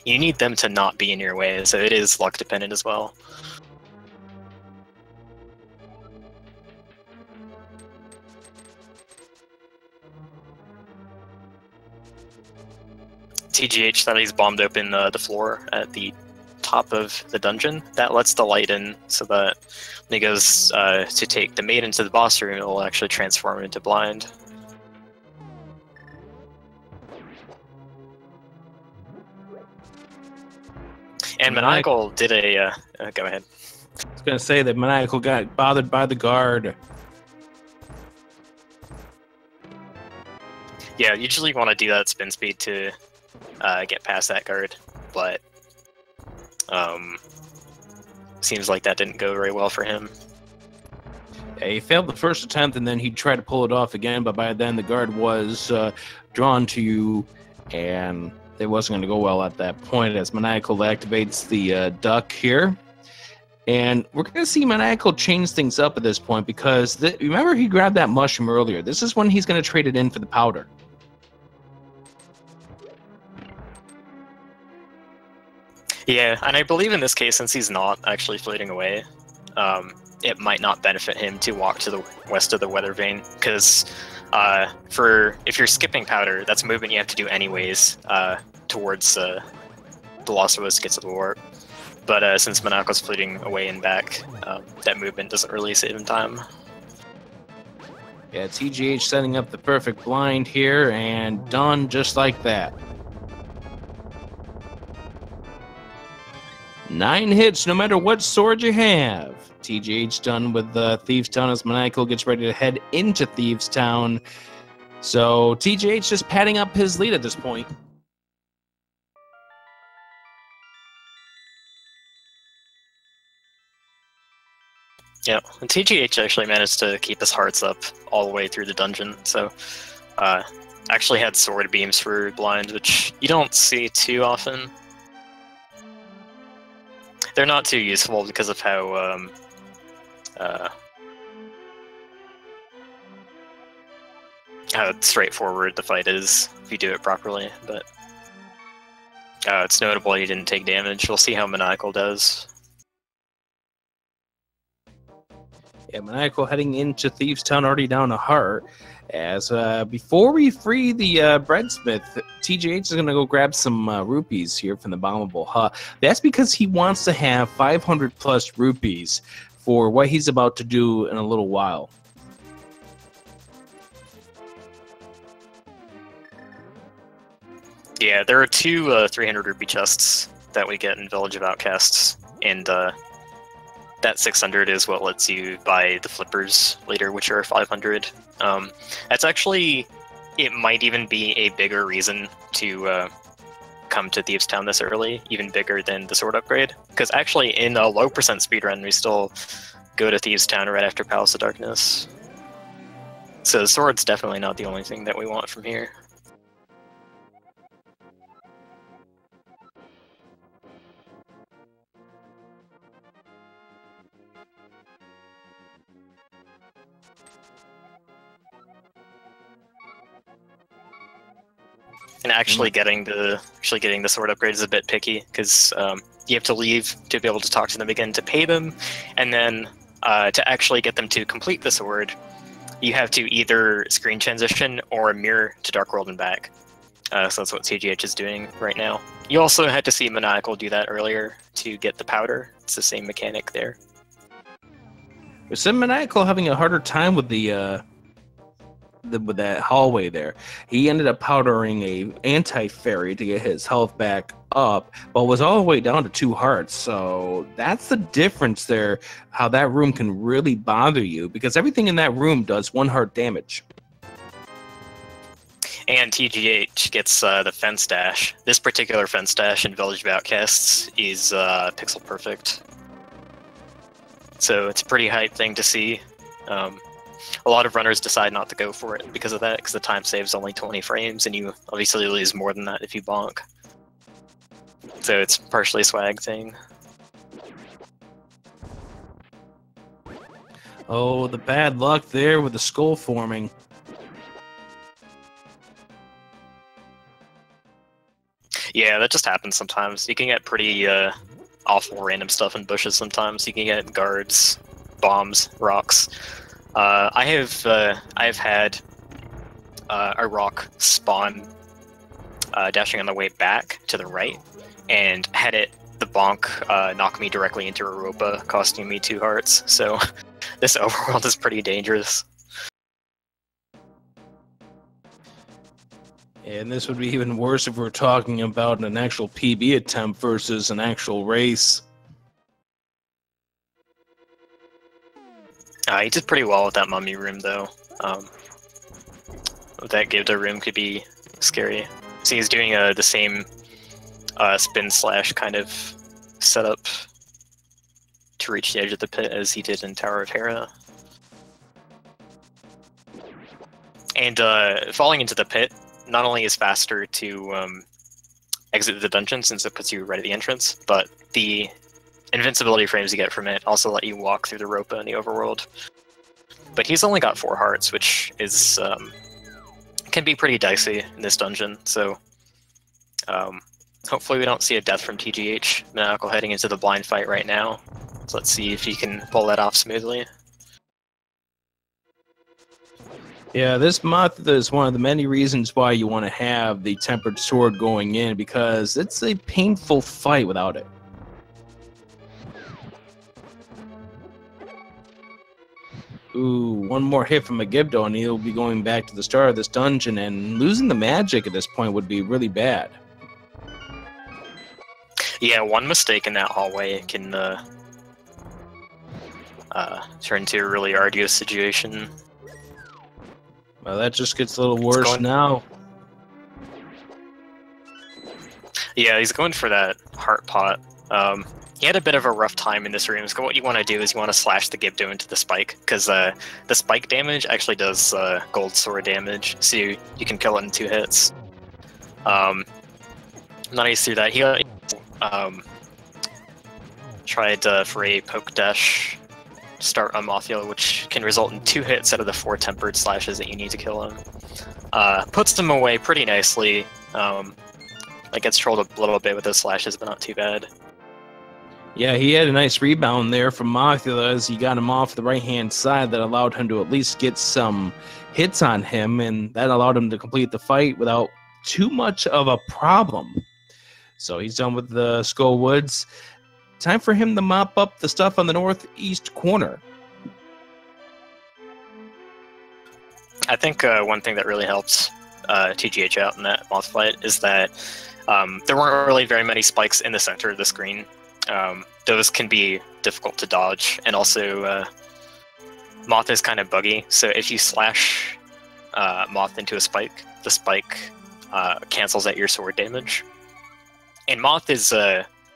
You need them to not be in your way, so it is luck dependent as well. TGH thought he's bombed open the floor at the top of the dungeon. That lets the light in, so that when he goes to take the maiden to the boss room, it will actually transform into blind. And Maniacal did a... go ahead. I was going to say that Maniacal got bothered by the guard. Yeah, usually you want to do that spin speed to get past that guard, but seems like that didn't go very well for him. Yeah, he failed the first attempt, and then he tried to pull it off again, but by then the guard was drawn to you, and it wasn't going to go well at that point as Maniacal activates the duck here. And we're going to see Maniacal change things up at this point because, remember he grabbed that mushroom earlier. This is when he's going to trade it in for the powder. Yeah, and I believe in this case, since he's not actually floating away, it might not benefit him to walk to the west of the weather vane, because if you're skipping powder, that's a movement you have to do anyways towards the Lost Woods to get to the warp. But since Manacal's floating away and back, that movement doesn't really save him time. Yeah, TGH setting up the perfect blind here, and done just like that. 9 hits, no matter what sword you have. TGH done with Thieves Town as Maniacal gets ready to head into Thieves Town. So TGH just padding up his lead at this point. Yeah, and TGH actually managed to keep his hearts up all the way through the dungeon, so actually had sword beams for blind, which you don't see too often. They're not too useful because of how straightforward the fight is if you do it properly, but it's notable he didn't take damage. We'll see how Maniacal does. Yeah, Maniacal heading into Thieves Town already down a heart. As before we free the breadsmith, TGH is going to go grab some rupees here from the bombable hut. That's because he wants to have 500 plus rupees for what he's about to do in a little while. Yeah, there are two 300 rupee chests that we get in Village of Outcasts, and that 600 is what lets you buy the flippers later, which are 500. That's actually, it might even be a bigger reason to come to Thieves Town this early, even bigger than the sword upgrade. Because actually, in a low percent speedrun, we still go to Thieves Town right after Palace of Darkness. So the sword's definitely not the only thing that we want from here. And actually getting the sword upgrade is a bit picky, because you have to leave to be able to talk to them again to pay them, and then to actually get them to complete the sword, you have to either screen transition or mirror to Dark World and back. So that's what TGH is doing right now. You also had to see Maniacal do that earlier to get the powder. It's the same mechanic there. Is Maniacal having a harder time with with that hallway there? He ended up powdering a anti-fairy to get his health back up, but was all the way down to 2 hearts. So that's the difference there, how that room can really bother you, because everything in that room does 1 heart damage. And TGH gets the fence dash. This particular fence dash in Village of Outcasts is pixel perfect. So it's a pretty hype thing to see. A lot of runners decide not to go for it because of that, because the time save's only 20 frames, and you obviously lose more than that if you bonk. So it's partially a swag thing. Oh, the bad luck there with the skull forming. Yeah, that just happens sometimes. You can get pretty awful random stuff in bushes sometimes. You can get guards, bombs, rocks. I have had a rock spawn dashing on the way back to the right, and had the bonk knock me directly into Europa, costing me 2 hearts. So this overworld is pretty dangerous. And this would be even worse if we're talking about an actual PB attempt versus an actual race. He did pretty well with that mummy room, though. That Gibda room could be scary. So he's doing the same spin slash kind of setup to reach the edge of the pit as he did in Tower of Hera. And falling into the pit not only is faster to exit the dungeon, since it puts you right at the entrance, but the invincibility frames you get from it also let you walk through the Ropa in the overworld. But he's only got 4 hearts, which is can be pretty dicey in this dungeon, so hopefully we don't see a death from TGH. Maniacal heading into the blind fight right now, so let's see if he can pull that off smoothly. Yeah, this moth is one of the many reasons why you want to have the tempered sword going in, because it's a painful fight without it. Ooh, one more hit from a Gibdo and he'll be going back to the start of this dungeon, and losing the magic at this point would be really bad. Yeah, one mistake in that hallway can turn into a really arduous situation. Well, that just gets a little worse now. Yeah, he's going for that heart pot. He had a bit of a rough time in this room, so what you want to do is you want to slash the Gibdo into the spike, because the spike damage actually does gold sword damage, so you can kill it in 2 hits. Nice through that. He tried for a poke dash start on Mothio, which can result in 2 hits out of the 4 tempered slashes that you need to kill him. Puts him away pretty nicely. Like gets trolled a little bit with those slashes, but not too bad. Yeah, he had a nice rebound there from Mothula as he got him off the right-hand side that allowed him to at least get some hits on him, and that allowed him to complete the fight without too much of a problem. So he's done with the Skull Woods. Time for him to mop up the stuff on the northeast corner. I think one thing that really helps TGH out in that moth fight is that there weren't really very many spikes in the center of the screen. Those can be difficult to dodge, and also Moth is kind of buggy, so if you slash Moth into a spike, the spike cancels out your sword damage. And Moth is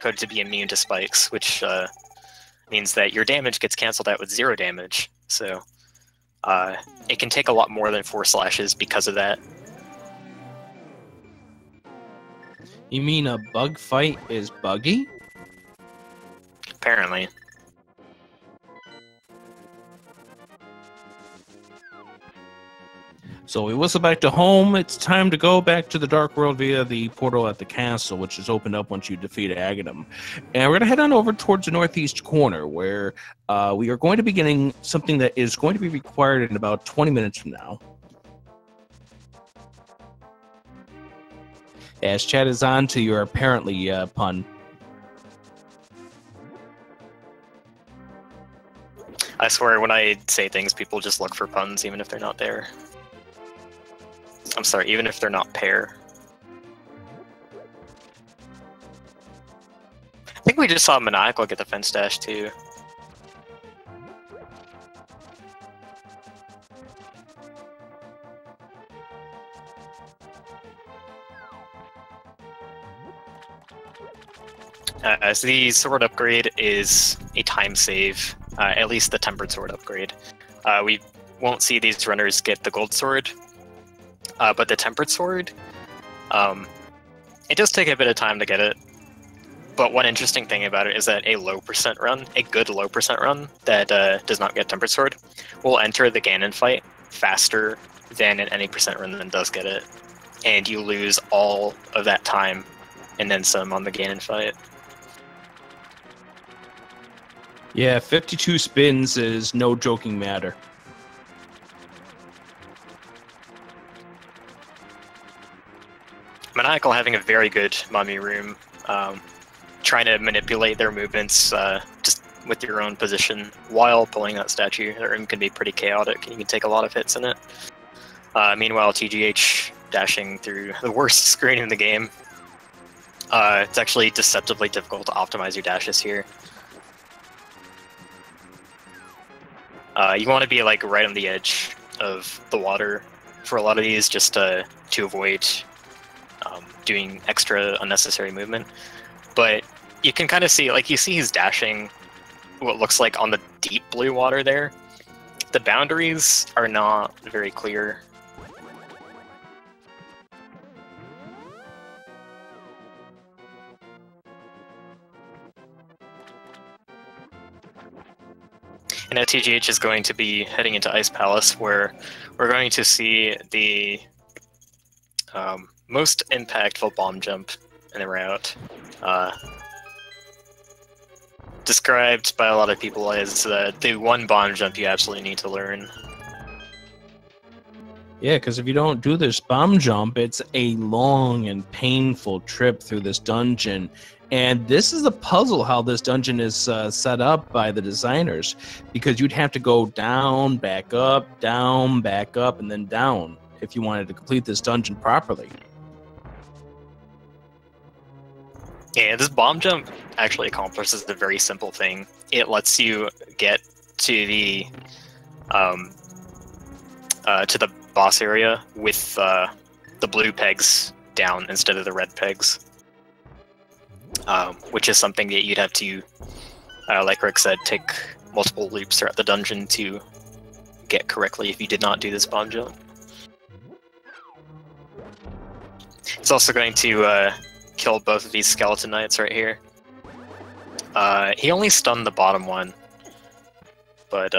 coded to be immune to spikes, which means that your damage gets canceled out with 0 damage, so it can take a lot more than 4 slashes because of that. You mean a bug fight is buggy? Apparently. So we whistle back to home. It's time to go back to the Dark World via the portal at the castle, which is opened up once you defeat Aghanim. And we're going to head on over towards the northeast corner, where we are going to be getting something that is going to be required in about 20 minutes from now. As chat is on to your apparently pun. I swear, when I say things, people just look for puns, even if they're not there. I'm sorry, even if they're not pair. we just saw Maniacal get the fence dash too. So the sword upgrade is a time save, at least the tempered sword upgrade. We won't see these runners get the gold sword, but the tempered sword, it does take a bit of time to get it. But one interesting thing about it is that a low percent run, a good low percent run that does not get tempered sword, will enter the Ganon fight faster than an any percent run that does get it, and you lose all of that time and then some on the Ganon fight. Yeah, 52 spins is no joking matter. Maniacal having a very good mummy room, trying to manipulate their movements just with your own position while pulling that statue. That room can be pretty chaotic. You can take a lot of hits in it. Meanwhile, TGH dashing through the worst screen in the game. It's actually deceptively difficult to optimize your dashes here. You want to be like right on the edge of the water for a lot of these, just to avoid doing extra unnecessary movement. But you can kind of see, like, you see he's dashing what looks like on the deep blue water there. The boundaries are not very clear. And now TGH is going to be heading into Ice Palace, where we're going to see the most impactful bomb jump in the route. Described by a lot of people as the one bomb jump you absolutely need to learn. Yeah, because if you don't do this bomb jump, it's a long and painful trip through this dungeon. And this is a puzzle how this dungeon is set up by the designers, because you'd have to go down, back up, and then down if you wanted to complete this dungeon properly. Yeah, this bomb jump actually accomplishes a very simple thing. It lets you get to the boss area with the blue pegs down instead of the red pegs. Which is something that you'd have to, like Rick said, take multiple loops throughout the dungeon to get correctly if you did not do this bomb jump. It's also going to kill both of these skeleton knights right here. He only stunned the bottom one, but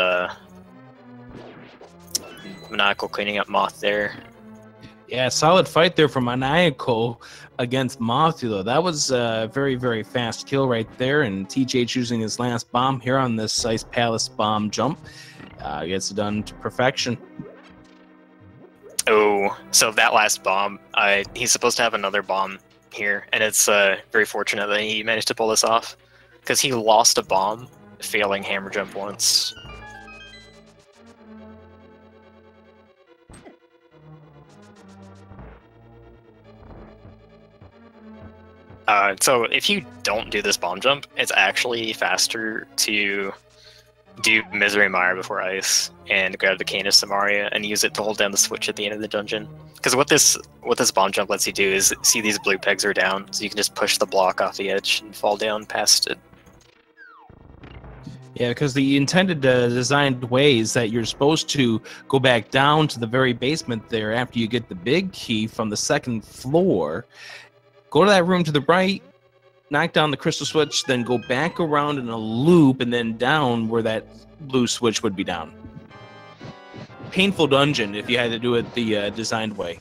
Maniacal cleaning up Moth there. Yeah, solid fight there from Maniacal against Moth, though. That was a very, very fast kill right there, and TGH using his last bomb here on this Ice Palace bomb jump. Gets it done to perfection. Oh, so that last bomb, he's supposed to have another bomb here, and it's very fortunate that he managed to pull this off, because he lost a bomb failing hammer jump once. So if you don't do this bomb jump, it's actually faster to do Misery Mire before Ice and grab the Cane of Samaria and use it to hold down the switch at the end of the dungeon. Because what this bomb jump lets you do is see these blue pegs are down, so you can just push the block off the edge and fall down past it. Yeah, because the intended designed way is that you're supposed to go back down to the very basement there after you get the big key from the second floor. Go to that room to the right, knock down the crystal switch, then go back around in a loop and then down where that blue switch would be down. Painful dungeon if you had to do it the designed way.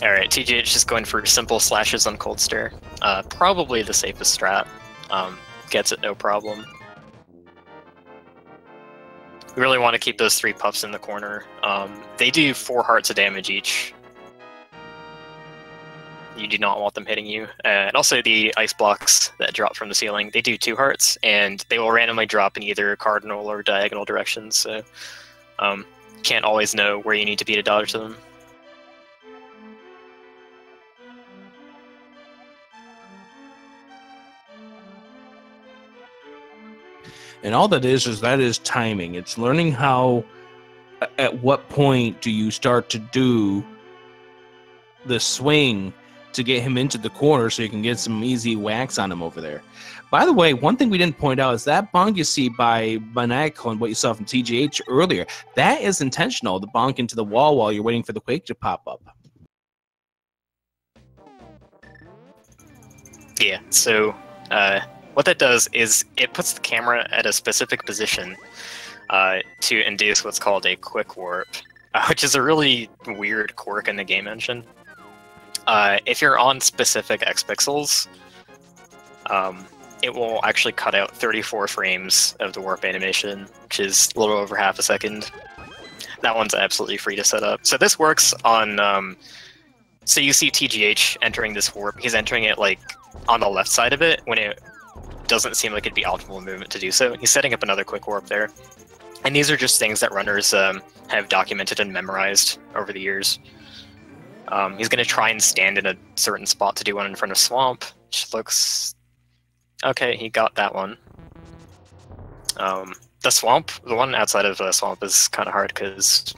Alright, TGH just going for simple slashes on Cold Stare. Probably the safest strat. Gets it no problem. We really want to keep those 3 puffs in the corner. They do 4 hearts of damage each. You do not want them hitting you. And also the ice blocks that drop from the ceiling, they do 2 hearts, and they will randomly drop in either cardinal or diagonal directions, so can't always know where you need to be to dodge them. And all that is timing. It's learning how, at what point do you start to do the swing to get him into the corner so you can get some easy whacks on him over there. By the way, one thing we didn't point out is that bonk you see by Maniacal and what you saw from TGH earlier, that is intentional, the bonk into the wall while you're waiting for the quake to pop up. Yeah, so what that does is it puts the camera at a specific position to induce what's called a quick warp, which is a really weird quirk in the game engine. If you're on specific X pixels, it will actually cut out 34 frames of the warp animation, which is a little over half a second. That one's absolutely free to set up. So this works on, so you see TGH entering this warp. He's entering it like on the left side of it when it doesn't seem like it'd be optimal movement to do so. He's setting up another quick warp there. And these are just things that runners have documented and memorized over the years. He's going to try and stand in a certain spot to do one in front of Swamp, which looks... Okay, he got that one. The Swamp, the one outside of Swamp is kind of hard because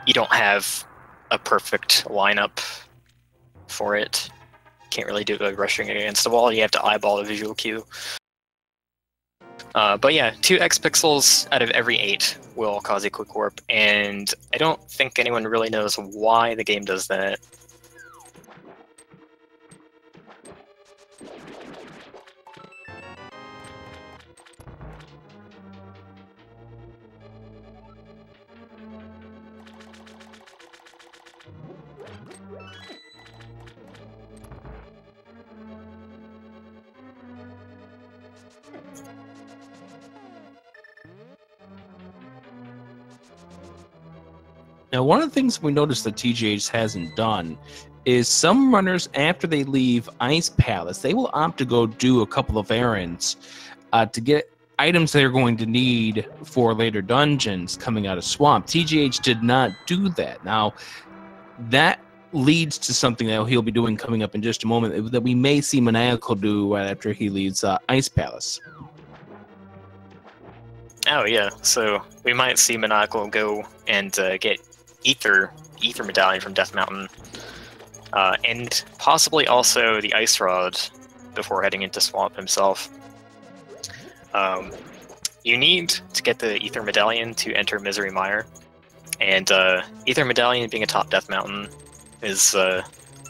you don't have a perfect lineup for it. Can't really do it rushing against the wall, you have to eyeball the visual cue. But yeah, 2 X pixels out of every 8 will cause a quick warp, and I don't think anyone really knows why the game does that. Now, one of the things we noticed that TGH hasn't done is some runners, after they leave Ice Palace, they will opt to go do a couple of errands to get items they're going to need for later dungeons coming out of Swamp. TGH did not do that. Now, that leads to something that he'll be doing coming up in just a moment that we may see Maniacal do right after he leaves Ice Palace. Oh yeah, so we might see Maniacal go and get Ether Medallion from Death Mountain, and possibly also the Ice Rod before heading into Swamp himself. You need to get the Ether Medallion to enter Misery Mire, and Ether Medallion being a top Death Mountain is a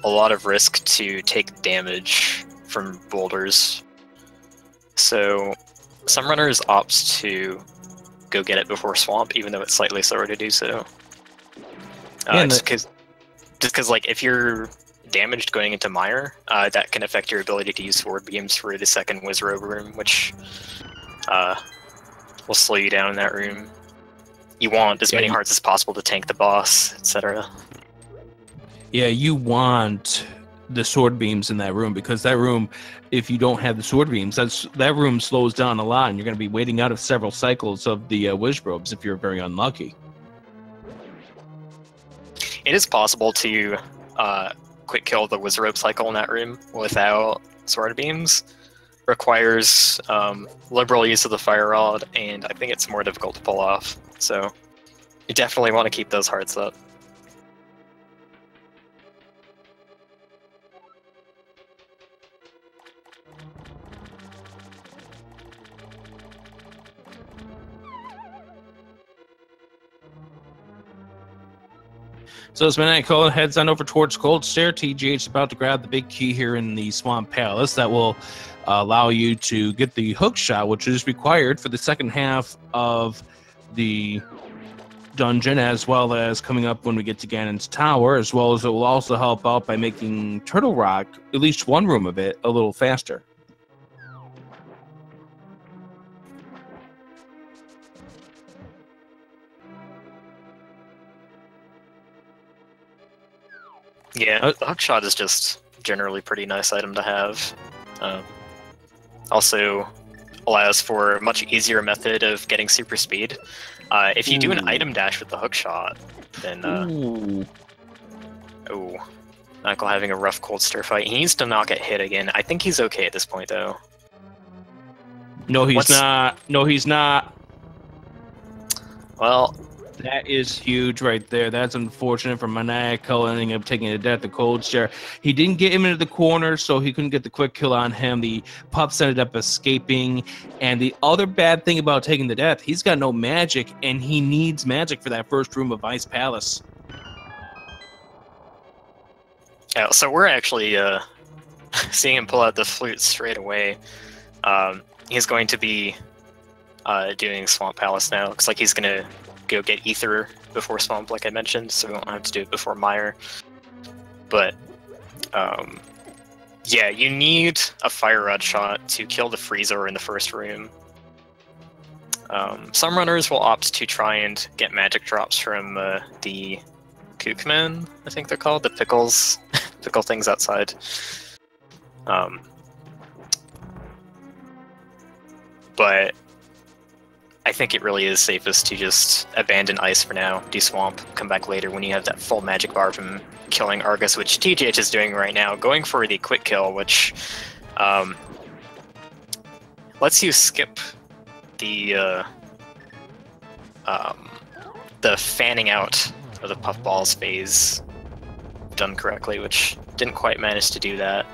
lot of risk to take damage from boulders. So some runners opt to go get it before Swamp, even though it's slightly slower to do so. Just because, like, if you're damaged going into Mire, that can affect your ability to use Sword Beams for the second Wizrobe room, which will slow you down in that room. You want as many hearts as possible to tank the boss, etc. Yeah, you want the Sword Beams in that room, because that room, if you don't have the Sword Beams, that room slows down a lot, and you're going to be waiting out of several cycles of the Wizrobes if you're very unlucky. It is possible to quick kill the Wizrobe cycle in that room without Sword Beams. Requires liberal use of the Fire Rod, and I think it's more difficult to pull off. So you definitely want to keep those hearts up. So as Maniacal heads on over towards Cold Stair, TGH is about to grab the big key here in the Swamp Palace that will allow you to get the hook shot, which is required for the second half of the dungeon, as well as coming up when we get to Ganon's Tower, as well as it will also help out by making Turtle Rock, at least one room of it, a little faster. Yeah, the hookshot is just generally a pretty nice item to have. Also allows for a much easier method of getting super speed. If you do an item dash with the hookshot, then Michael having a rough Cold Stir fight. He needs to not get hit again. I think he's okay at this point, though. No, he's not. No, he's not. Well, that is huge right there. That's unfortunate for Maniacal ending up taking a death to Cold Stare. He didn't get him into the corner, so he couldn't get the quick kill on him. The pups ended up escaping. And the other bad thing about taking the death, he's got no magic, and he needs magic for that first room of Ice Palace. Yeah, so we're actually seeing him pull out the flute straight away. He's going to be doing Swamp Palace now. Looks like he's going to go get Ether before Swamp, like I mentioned, so we won't have to do it before Mire. But, yeah, you need a Fire Rod shot to kill the Freezer in the first room. Some runners will opt to try and get magic drops from the Kookmen, I think they're called, the pickles, pickle things outside. But I think it really is safest to just abandon Ice for now, do Swamp, come back later when you have that full magic bar from killing Argus, which TGH is doing right now, going for the quick kill, which lets you skip the fanning out of the puffballs phase done correctly, which didn't quite manage to do that.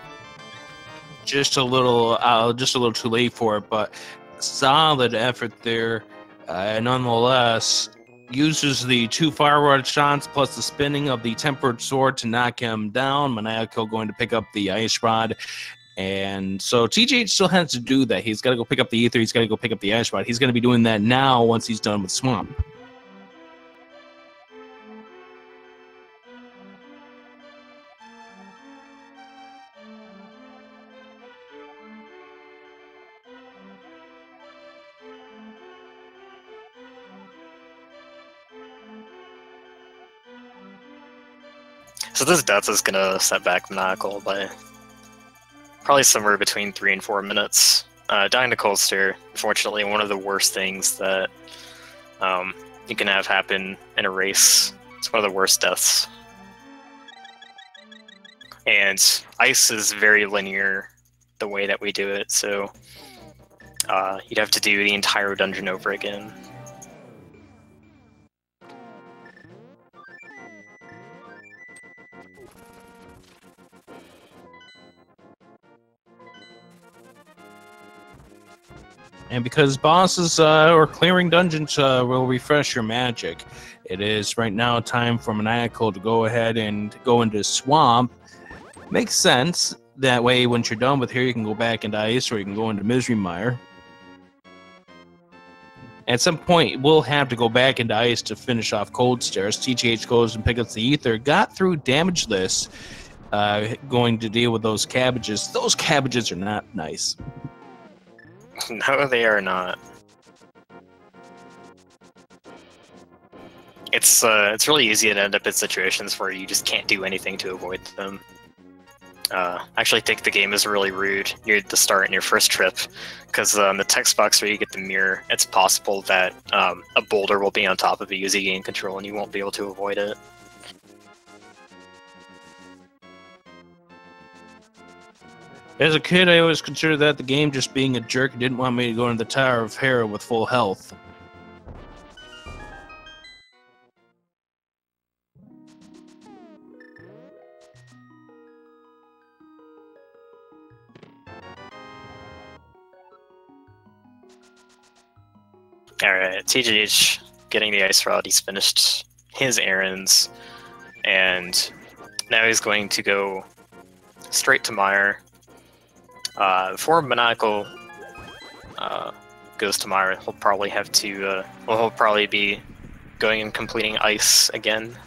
Just a little too late for it, but solid effort there. Nonetheless, uses the 2 Fire Rod shots plus the spinning of the Tempered Sword to knock him down. Maniacal going to pick up the Ice Rod. And so TGH still has to do that. He's got to go pick up the Ether. He's got to go pick up the Ice Rod. He's going to be doing that now once he's done with Swamp. So this death is gonna set back Maniacal by probably somewhere between 3 and 4 minutes. Dying to Cold Stare, unfortunately, one of the worst things that you can have happen in a race. It's one of the worst deaths. And Ice is very linear the way that we do it, so you'd have to do the entire dungeon over again. And because bosses or clearing dungeons will refresh your magic, it is right now time for Maniacal to go ahead and go into Swamp. Makes sense. That way, once you're done with here, you can go back into Ice or you can go into Misery Mire. At some point, we'll have to go back into Ice to finish off Cold Stairs. TGH goes and picks up the Ether. Got through damageless, going to deal with those cabbages. Those cabbages are not nice. No, they are not. It's really easy to end up in situations where you just can't do anything to avoid them. I actually think the game is really rude near the start in your first trip, because on the text box where you get the mirror, it's possible that a boulder will be on top of you as you gain control and you won't be able to avoid it. As a kid, I always considered that the game just being a jerk and didn't want me to go into the Tower of Hera with full health. Alright, TGH getting the Ice Rod, he's finished his errands, and now he's going to go straight to Mire. Before Maniacal goes to Mire, he'll probably have to, he'll probably be going and completing Ice again.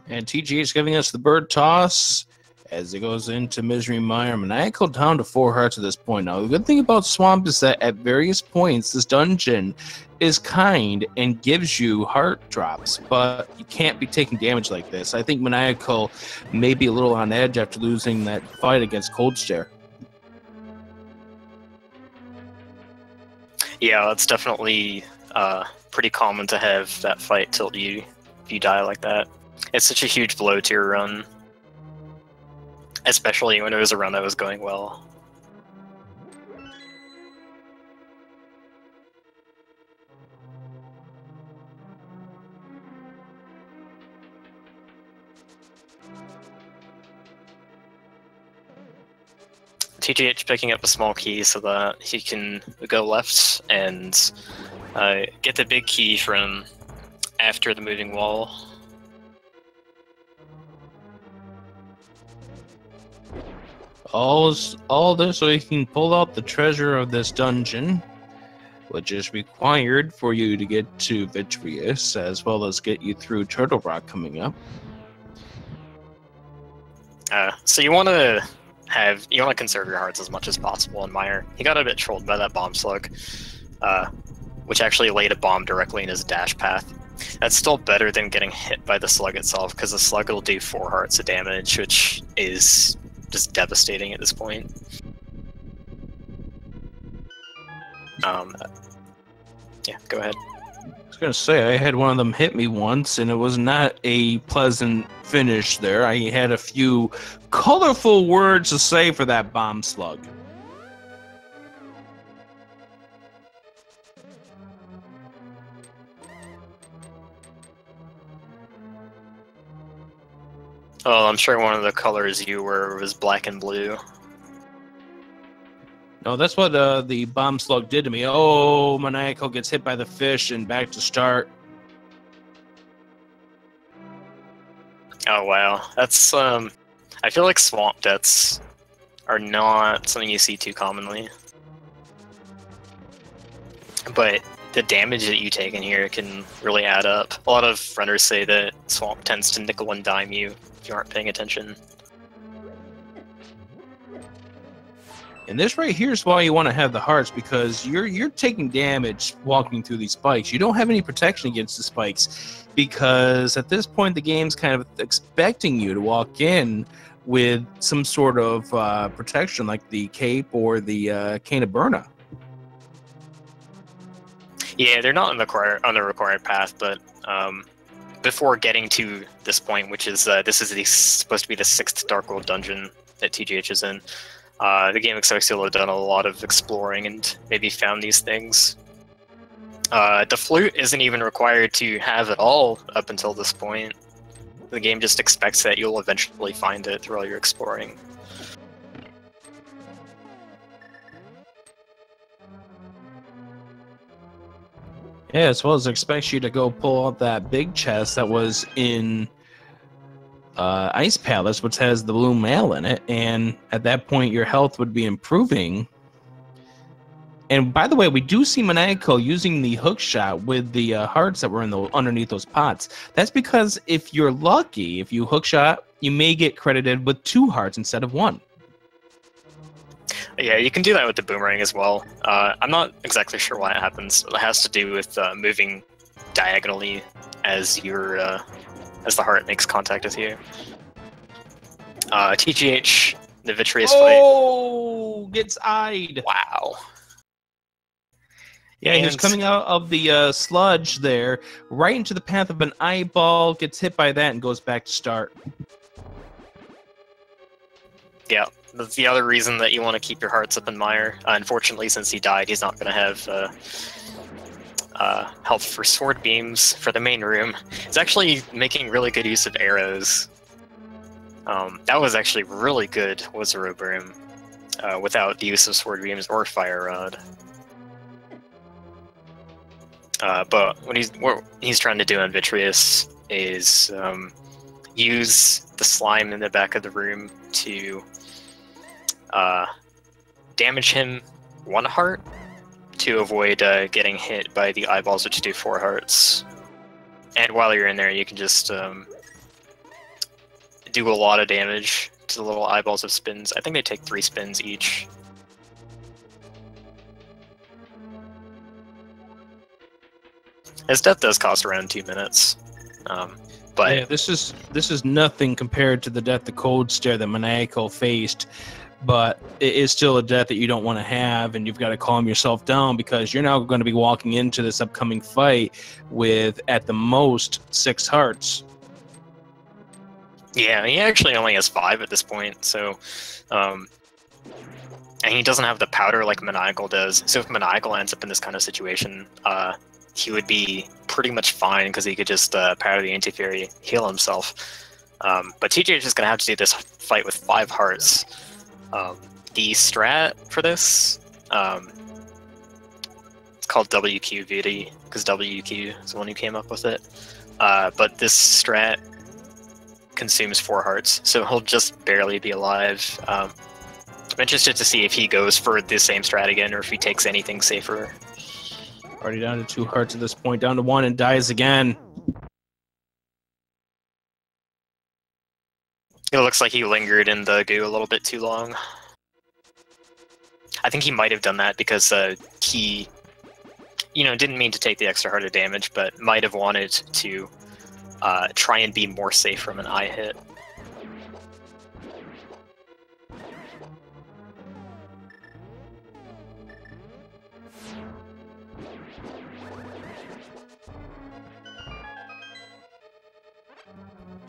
And TGH is giving us the bird toss as it goes into Misery Mire. Maniacal down to 4 hearts at this point. Now, the good thing about Swamp is that at various points, this dungeon is kind and gives you heart drops, but you can't be taking damage like this. I think Maniacal may be a little on edge after losing that fight against Cold Stare. Yeah, it's definitely pretty common to have that fight tilt you if you die like that. It's such a huge blow to your run, especially when it was a run that was going well. TGH picking up a small key so that he can go left and get the big key from after the moving wall. All this so you can pull out the treasure of this dungeon, which is required for you to get to Vitreous, as well as get you through Turtle Rock coming up. So you want to conserve your hearts as much as possible in Mire. He got a bit trolled by that bomb slug, which actually laid a bomb directly in his dash path. That's still better than getting hit by the slug itself, because the slug will do 4 hearts of damage, which is just devastating at this point. Yeah, go ahead. I was gonna say, I had one of them hit me once, and it was not a pleasant finish there. I had a few colorful words to say for that bomb slug. Oh, I'm sure one of the colors you were was black and blue. No, that's what the bomb slug did to me. Oh, Maniacal gets hit by the fish and back to start. Oh wow, that's I feel like swamp deaths are not something you see too commonly, but the damage that you take in here can really add up. A lot of runners say that swamp tends to nickel and dime you if you aren't paying attention. And this right here is why you want to have the hearts, because you're taking damage walking through these spikes. You don't have any protection against the spikes, because at this point the game's kind of expecting you to walk in with some sort of protection, like the cape or the cane of Burna. Yeah, they're not on the required path, but before getting to this point, which is this is supposed to be the 6th Dark World dungeon that TGH is in. The game expects you to have done a lot of exploring and maybe found these things. The flute isn't even required to have at all up until this point. The game just expects that you'll eventually find it through all your exploring. Yeah, as well as expects you to go pull out that big chest that was in Ice Palace, which has the blue mail in it, and at that point your health would be improving. And by the way, we do see Maniacal using the hook shot with the hearts that were in underneath those pots. That's because if you're lucky, if you hook shot, you may get credited with 2 hearts instead of 1. Yeah, you can do that with the boomerang as well. I'm not exactly sure why it happens. It has to do with moving diagonally as your as the heart makes contact with you. TGH, the Vitreous fight. Oh, gets eyed. Wow. Yeah, he was coming out of the sludge there, right into the path of an eyeball, gets hit by that, and goes back to start. Yeah, that's the other reason that you want to keep your hearts up in Mire. Unfortunately, since he died, he's not going to have health for sword beams for the main room. It's actually making really good use of arrows. That was actually really good, Wizaro Broom, without the use of sword beams or fire rod. But what he's trying to do on Vitreous is use the slime in the back of the room to damage him 1 heart to avoid getting hit by the eyeballs, which do 4 hearts. And while you're in there, you can just do a lot of damage to the little eyeballs of spins. I think they take 3 spins each. His death does cost around 2 minutes. But yeah, this is nothing compared to the death to Cold Stare that Maniacal faced, but it is still a death that you don't want to have, and you've got to calm yourself down because you're now going to be walking into this upcoming fight with, at the most, 6 hearts. yeah, he actually only has 5 at this point, so and he doesn't have the powder like Maniacal does. So if Maniacal ends up in this kind of situation, he would be pretty much fine because he could just powder the Anti-Fairy, heal himself. But TGH is going to have to do this fight with 5 hearts. The strat for this, it's called WQVD, because WQ is the one who came up with it. But this strat consumes 4 hearts, so he'll just barely be alive. I'm interested to see if he goes for the same strat again, or if he takes anything safer. Already down to 2 hearts at this point, down to 1, and dies again. It looks like he lingered in the goo a little bit too long. I think he might have done that because he, didn't mean to take the extra heart of damage, but might have wanted to try and be more safe from an eye hit.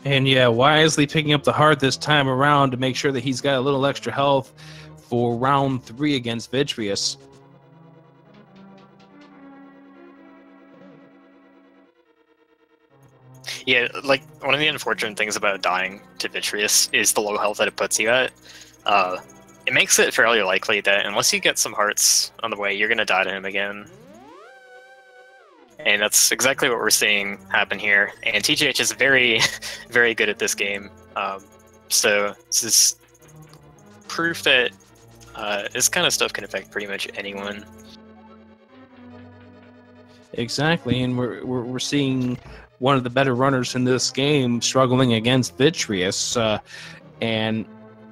And yeah, wisely picking up the heart this time around to make sure that he's got a little extra health for round 3 against Vitreous. Yeah, like, one of the unfortunate things about dying to Vitreous is the low health that it puts you at. It makes it fairly likely that unless you get some hearts on the way, you're going to die to him again. And that's exactly what we're seeing happen here. And TGH is very, very good at this game. So this is proof that this kind of stuff can affect pretty much anyone. Exactly, and we're seeing one of the better runners in this game struggling against Vitreous, and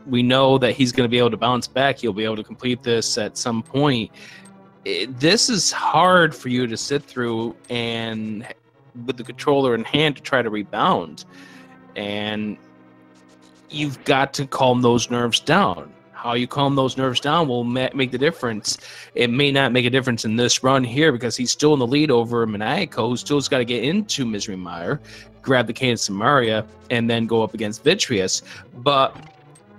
we know that he's going to be able to bounce back. He'll be able to complete this at some point. This is hard for you to sit through and with the controller in hand to try to rebound, and you've got to calm those nerves down. How you calm those nerves down will make the difference. It may not make a difference in this run here because he's still in the lead over Maniacal, who still's got to get into Misery Mire, grab the Cadence Samaria, and then go up against Vitreous. But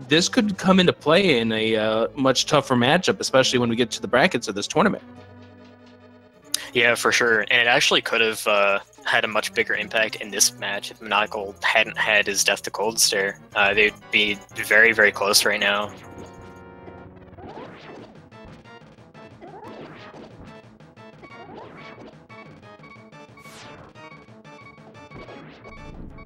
this could come into play in a much tougher matchup, especially when we get to the brackets of this tournament. Yeah, for sure. And it actually could have had a much bigger impact in this match if Maniacal hadn't had his Death to Cold Stare. They'd be very, very close right now.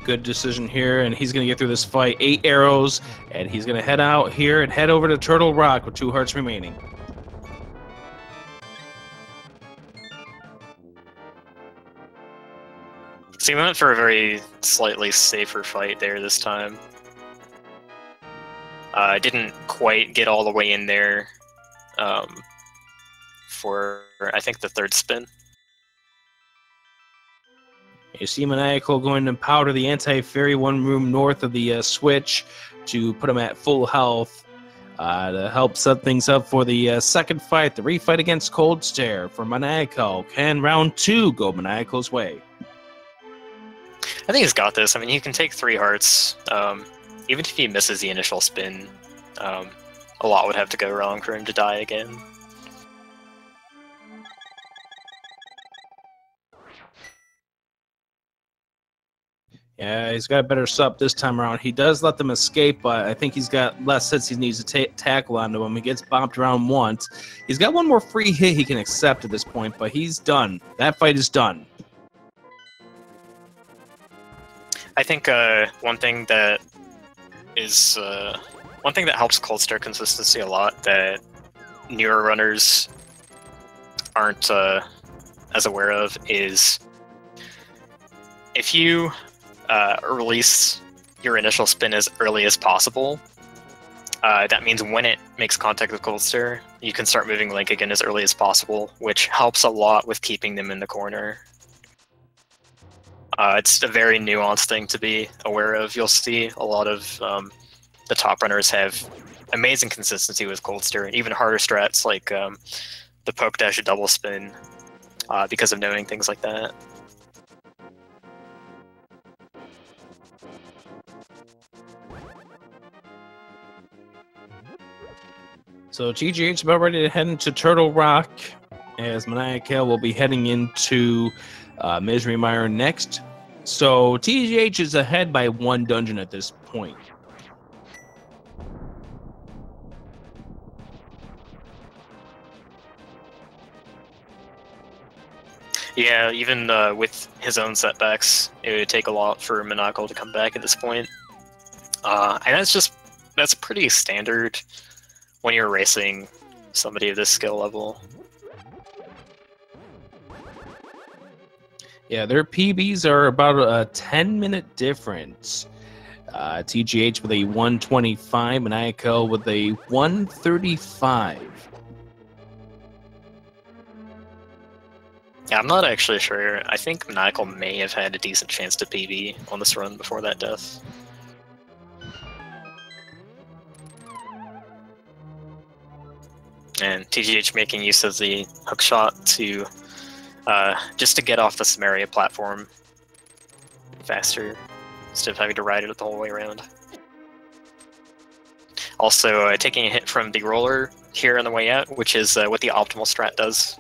Good decision here, and he's going to get through this fight. 8 arrows, and he's going to head out here and head over to Turtle Rock with 2 hearts remaining. So he went for a very slightly safer fight there this time. Didn't quite get all the way in there for, I think, the 3rd spin. You see Maniacal going to powder the Anti-Fairy 1 room north of the switch to put him at full health to help set things up for the second fight, the refight against Cold Stare for Maniacal. Can round 2 go Maniacal's way? I think he's got this. I mean, he can take 3 hearts. Even if he misses the initial spin, a lot would have to go wrong for him to die again. Yeah, he's got a better sup this time around. He does let them escape, but I think he's got less hits he needs to tackle onto him. He gets bopped around once. He's got one more free hit he can accept at this point, but he's done. That fight is done. I think one thing that helps Cold Stare consistency a lot that newer runners aren't as aware of is if you release your initial spin as early as possible, That means when it makes contact with Coldster, you can start moving Link again as early as possible, which helps a lot with keeping them in the corner. It's a very nuanced thing to be aware of. You'll see a lot of the top runners have amazing consistency with Coldster, and even harder strats like the poke dash and double spin because of knowing things like that. So TGH is about ready to head into Turtle Rock, as Maniacal will be heading into Misery Mire next. So TGH is ahead by 1 dungeon at this point. Yeah, even with his own setbacks, it would take a lot for Maniacal to come back at this point. And that's pretty standard when you're racing somebody of this skill level. Yeah, their PBs are about a 10-minute difference. TGH with a 125, Maniacal with a 135. Yeah, I'm not actually sure. I think Maniacal may have had a decent chance to PB on this run before that death. And TGH making use of the hook shot to just to get off the Samaria platform faster instead of having to ride it the whole way around. Also, taking a hit from the roller here on the way out, which is what the optimal strat does.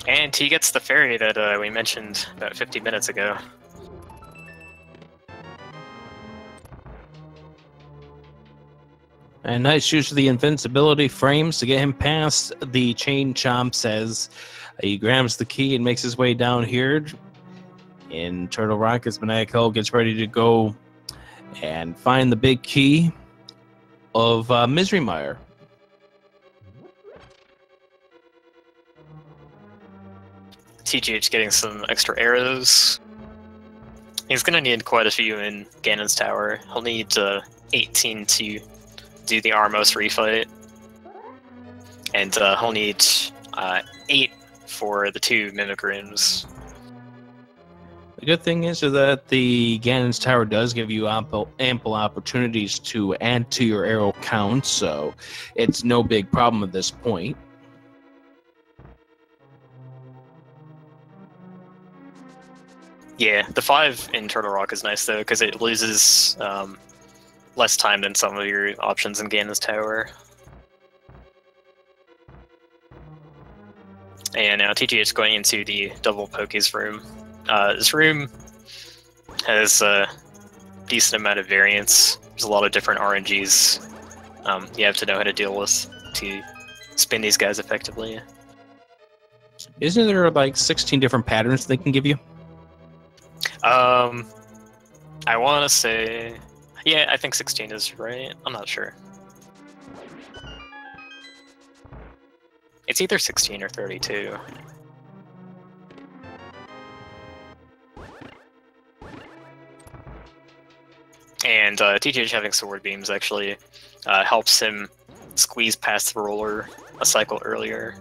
And he gets the fairy that we mentioned about 50 minutes ago. And nice use of the invincibility frames to get him past the chain chomps as he grabs the key and makes his way down here in Turtle Rock as Maniacal gets ready to go and find the big key of Misery Mire. TGH getting some extra arrows. He's going to need quite a few in Ganon's Tower. He'll need 18 to do the Armos refight. And he'll need 8 for the 2 Mimic Rooms. The good thing is that the Ganon's Tower does give you ample opportunities to add to your arrow count, so it's no big problem at this point. Yeah, the 5 in Turtle Rock is nice though, because it loses less time than some of your options in Ganon's Tower. And now TGH going into the double Poke's room. This room has a decent amount of variance. There's a lot of different RNGs you have to know how to deal with to spin these guys effectively. Isn't there like 16 different patterns they can give you? I want to say, yeah, I think 16 is right. I'm not sure. It's either 16 or 32. And TGH having sword beams actually helps him squeeze past the roller a cycle earlier.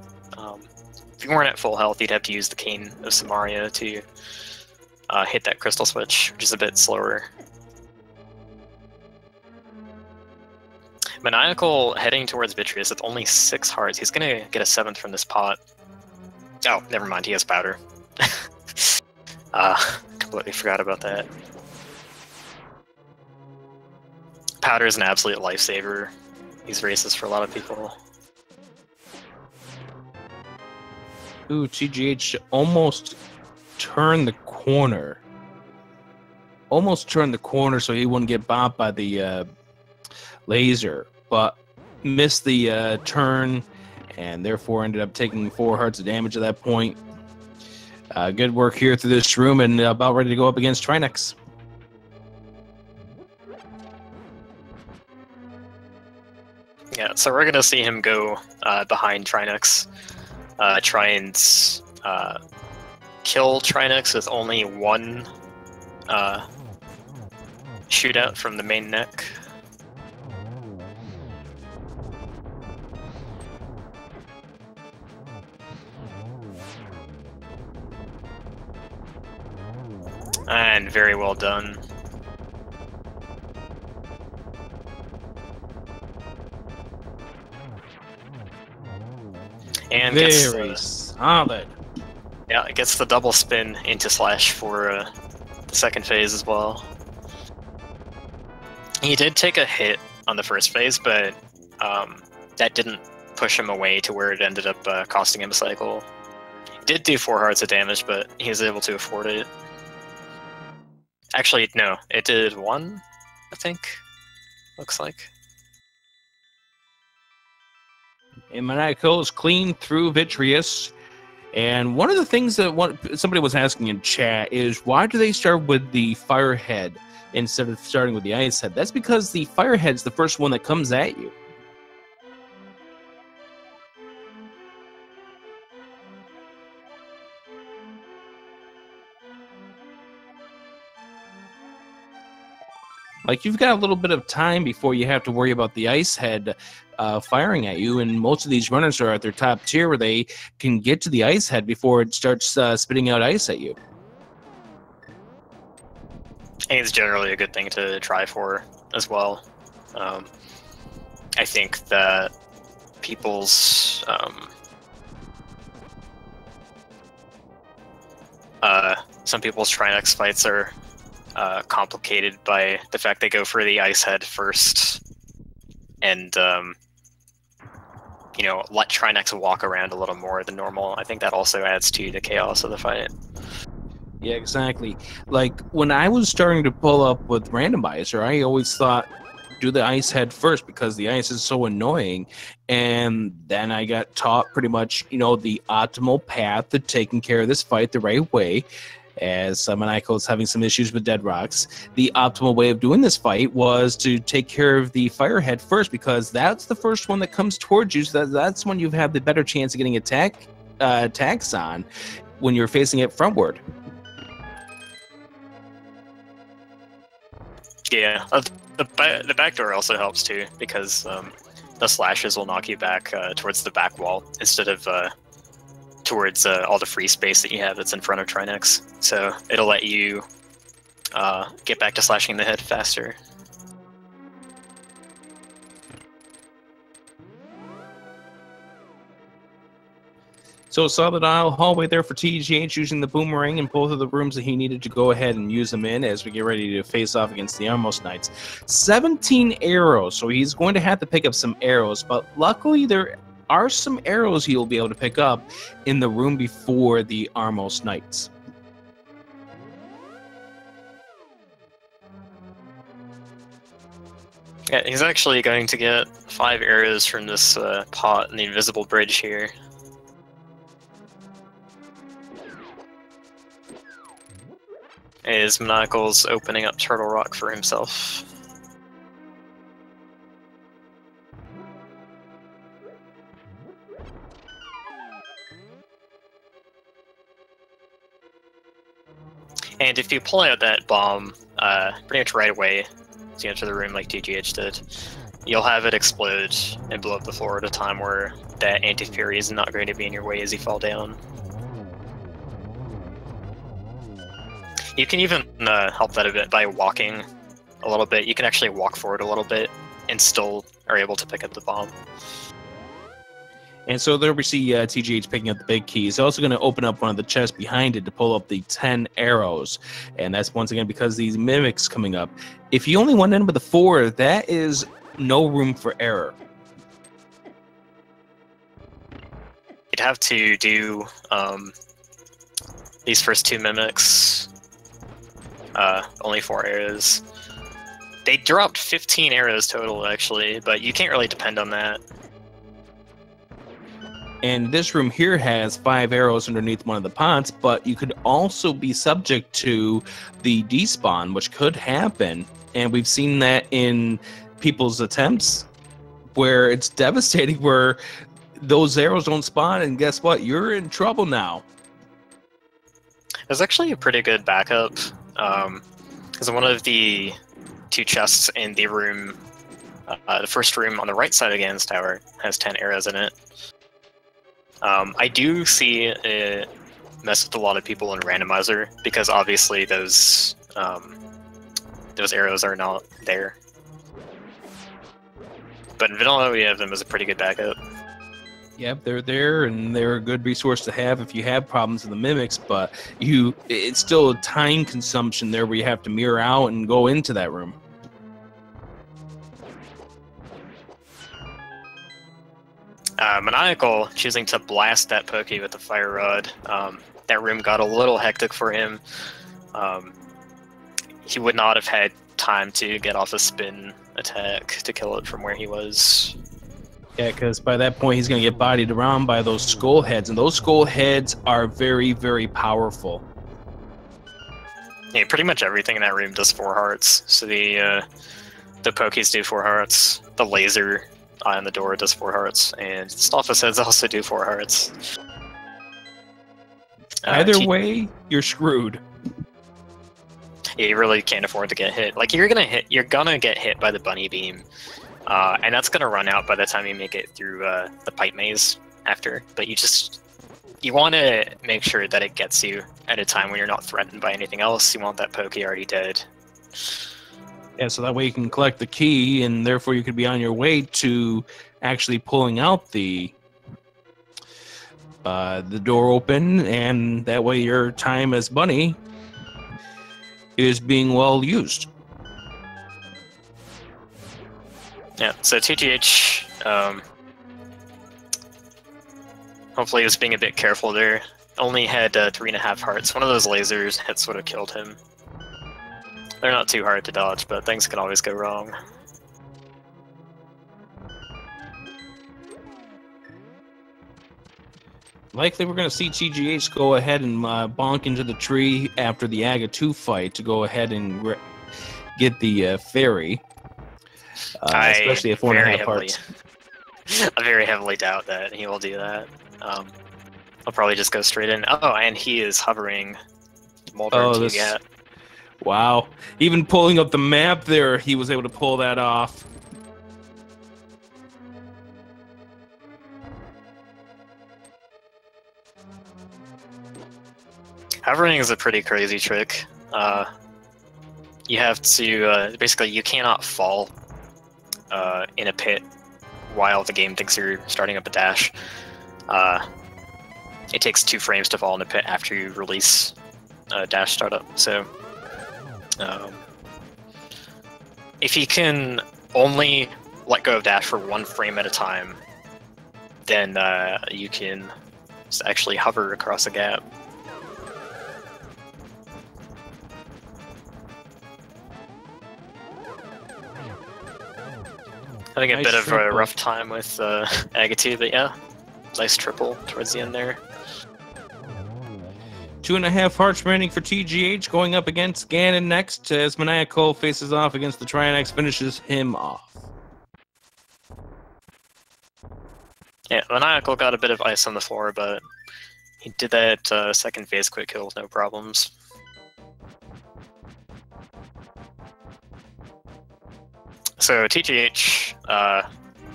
If you weren't at full health, you'd have to use the Cane of Samaria to hit that crystal switch, which is a bit slower. Maniacal heading towards Vitreous with only 6 hearts. He's gonna get a 7th from this pot. Oh, never mind, he has powder. Completely forgot about that. Powder is an absolute lifesaver. These races for a lot of people. Ooh, TGH almost turned the corner. Almost turned the corner so he wouldn't get bopped by the laser, but missed the turn and therefore ended up taking 4 hearts of damage at that point. Good work here through this room and about ready to go up against Trinex. So we're gonna see him go behind Trinex, try and kill Trinex with only one shootout from the main neck. And very well done. And very solid. Yeah, it gets the double spin into slash for the second phase as well. He did take a hit on the first phase, but that didn't push him away to where it ended up costing him a cycle. It did do 4 hearts of damage, but he was able to afford it. Actually, no, it did 1, I think. Looks like. And Maniacal is clean through Vitreous. And one of the things that somebody was asking in chat is, why do they start with the Firehead instead of starting with the Ice Head? That's because the Firehead's the first one that comes at you. Like, you've got a little bit of time before you have to worry about the Ice Head firing at you, and most of these runners are at their top tier where they can get to the Ice Head before it starts spitting out ice at you. I think it's generally a good thing to try for as well. I think that people's some people's Trinex fights are complicated by the fact they go for the Ice Head first, and you know, let Trinex walk around a little more than normal. I think that also adds to the chaos of the fight. Yeah, exactly. Like, when I was starting to pull up with Randomizer, I always thought, do the Ice Head first because the ice is so annoying. And then I got taught pretty much, you know, the optimal path to taking care of this fight the right way. As Maniacal is having some issues with Dead Rocks, the optimal way of doing this fight was to take care of the Firehead first, because that's the first one that comes towards you. So that's when you have the better chance of getting attacks on when you're facing it frontward. Yeah, the back door also helps too, because the slashes will knock you back towards the back wall instead of towards all the free space that you have that's in front of Trinex. So it'll let you get back to slashing the head faster. So solid aisle hallway there for TGH, using the boomerang in both of the rooms that he needed to go ahead and use them in as we get ready to face off against the Armos Knights. 17 arrows, so he's going to have to pick up some arrows, but luckily there are some arrows he'll be able to pick up in the room before the Armos Knights. Yeah, he's actually going to get 5 arrows from this pot in the invisible bridge here. As Maniacal's opening up Turtle Rock for himself. And if you pull out that bomb pretty much right away as you enter the room like TGH did, you'll have it explode and blow up the floor at a time where that anti-fury is not going to be in your way as you fall down. You can even help that a bit by walking a little bit. You can actually walk forward a little bit and still are able to pick up the bomb. And so there we see TGH picking up the big key. He's also going to open up one of the chests behind it to pull up the 10 arrows. And that's once again because these mimics coming up. If you only went in with a 4, that is no room for error. You'd have to do these first 2 mimics. Only 4 arrows. They dropped 15 arrows total, actually, but you can't really depend on that. And this room here has 5 arrows underneath one of the pots, but you could also be subject to the despawn, which could happen. And we've seen that in people's attempts where it's devastating, where those arrows don't spawn, and guess what? You're in trouble now. There's actually a pretty good backup, because one of the 2 chests in the room, the first room on the right side of Ganon's tower, has 10 arrows in it. I do see it mess with a lot of people in randomizer, because obviously those arrows are not there. But in vanilla, we have them as a pretty good backup. Yep, they're there, and they're a good resource to have if you have problems with the mimics, but it's still a time consumption there where you have to mirror out and go into that room. Maniacal choosing to blast that Pokey with the fire rod. That room got a little hectic for him. He would not have had time to get off a spin attack to kill it from where he was. Yeah, because by that point he's going to get bodied around by those skull heads, and those skull heads are very, very powerful. Yeah, pretty much everything in that room does 4 hearts. So the Pokies do 4 hearts. The laser eye on the door does 4 hearts, and Stalfus heads also do 4 hearts. Either way, you're screwed. Yeah, you really can't afford to get hit. Like, you're gonna get hit by the bunny beam, and that's gonna run out by the time you make it through the pipe maze after. But you want to make sure that it gets you at a time when you're not threatened by anything else. You want that Pokey already dead. Yeah, so that way you can collect the key, and therefore you could be on your way to actually pulling out the door open, and that way your time as bunny is being well used. Yeah, so TGH, hopefully he was being a bit careful there. Only had 3.5 hearts. One of those lasers hits would have killed him. They're not too hard to dodge, but things can always go wrong. Likely we're going to see TGH go ahead and bonk into the tree after the Aga 2 fight to go ahead and get the fairy. Especially at 4.5 hearts. I very heavily doubt that he will do that. I'll probably just go straight in. Oh, and he is hovering Molder to get. Wow. Even pulling up the map there, he was able to pull that off. Hovering is a pretty crazy trick. You have to, basically, you cannot fall in a pit while the game thinks you're starting up a dash. It takes 2 frames to fall in a pit after you release dash startup, so if you can only let go of dash for 1 frame at a time, then you can just actually hover across a gap. Having a bit of a rough time with Aga 2, but yeah, nice triple towards the end there. 2.5 hearts remaining for TGH, going up against Ganon next as Maniacal faces off against the Trianax, finishes him off. Yeah, Maniacal got a bit of ice on the floor, but he did that second phase quick kill with no problems. So TGH,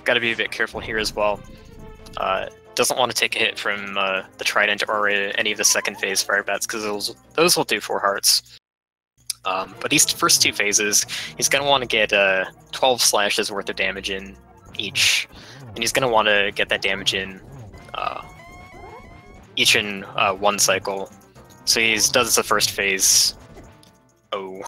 got to be a bit careful here as well. Doesn't want to take a hit from the Trident or any of the second phase fire bats, because those will do 4 hearts. But these first 2 phases, he's going to want to get 12 slashes worth of damage in each, and he's going to want to get that damage in each in 1 cycle. So he does the first phase. Oh.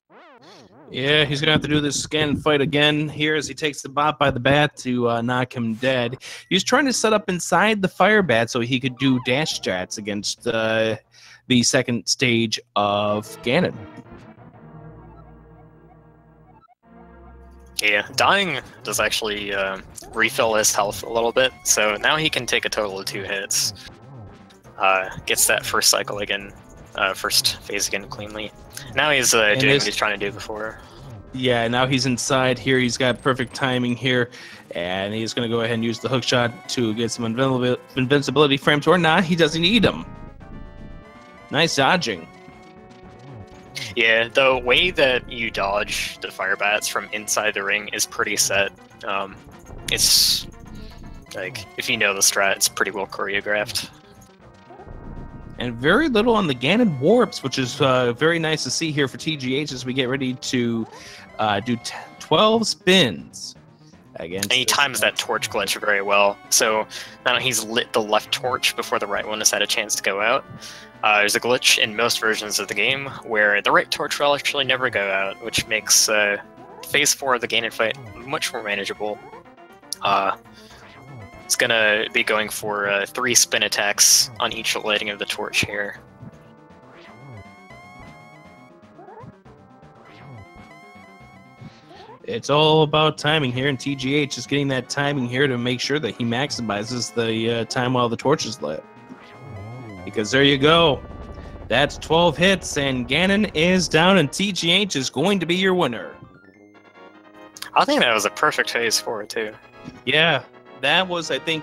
Yeah, he's going to have to do this scan fight again here as he takes the bot by the bat to knock him dead. He was trying to set up inside the fire bat so he could do dash strats against the second stage of Ganon. Yeah, dying does actually refill his health a little bit, so now he can take a total of 2 hits. Gets that first cycle again, first phase again cleanly. Now he's doing what he's trying to do before. Yeah, now he's inside here. He's got perfect timing here. And he's going to go ahead and use the hook shot to get some invincibility frames. Or not, he doesn't need them. Nice dodging. Yeah, the way that you dodge the fire bats from inside the ring is pretty set. It's like, if you know the strat, it's pretty well choreographed. And very little on the Ganon warps, which is very nice to see here for TGH as we get ready to do 12 spins. And he times that torch glitch very well. So now he's lit the left torch before the right one has had a chance to go out. There's a glitch in most versions of the game where the right torch will actually never go out, which makes Phase 4 of the Ganon fight much more manageable. It's gonna be going for 3 spin attacks on each lighting of the torch here. It's all about timing here, and TGH is getting that timing here to make sure that he maximizes the time while the torch is lit. Because there you go. That's 12 hits, and Ganon is down, and TGH is going to be your winner. I think that was a perfect Phase 4, too. Yeah, that was, I think,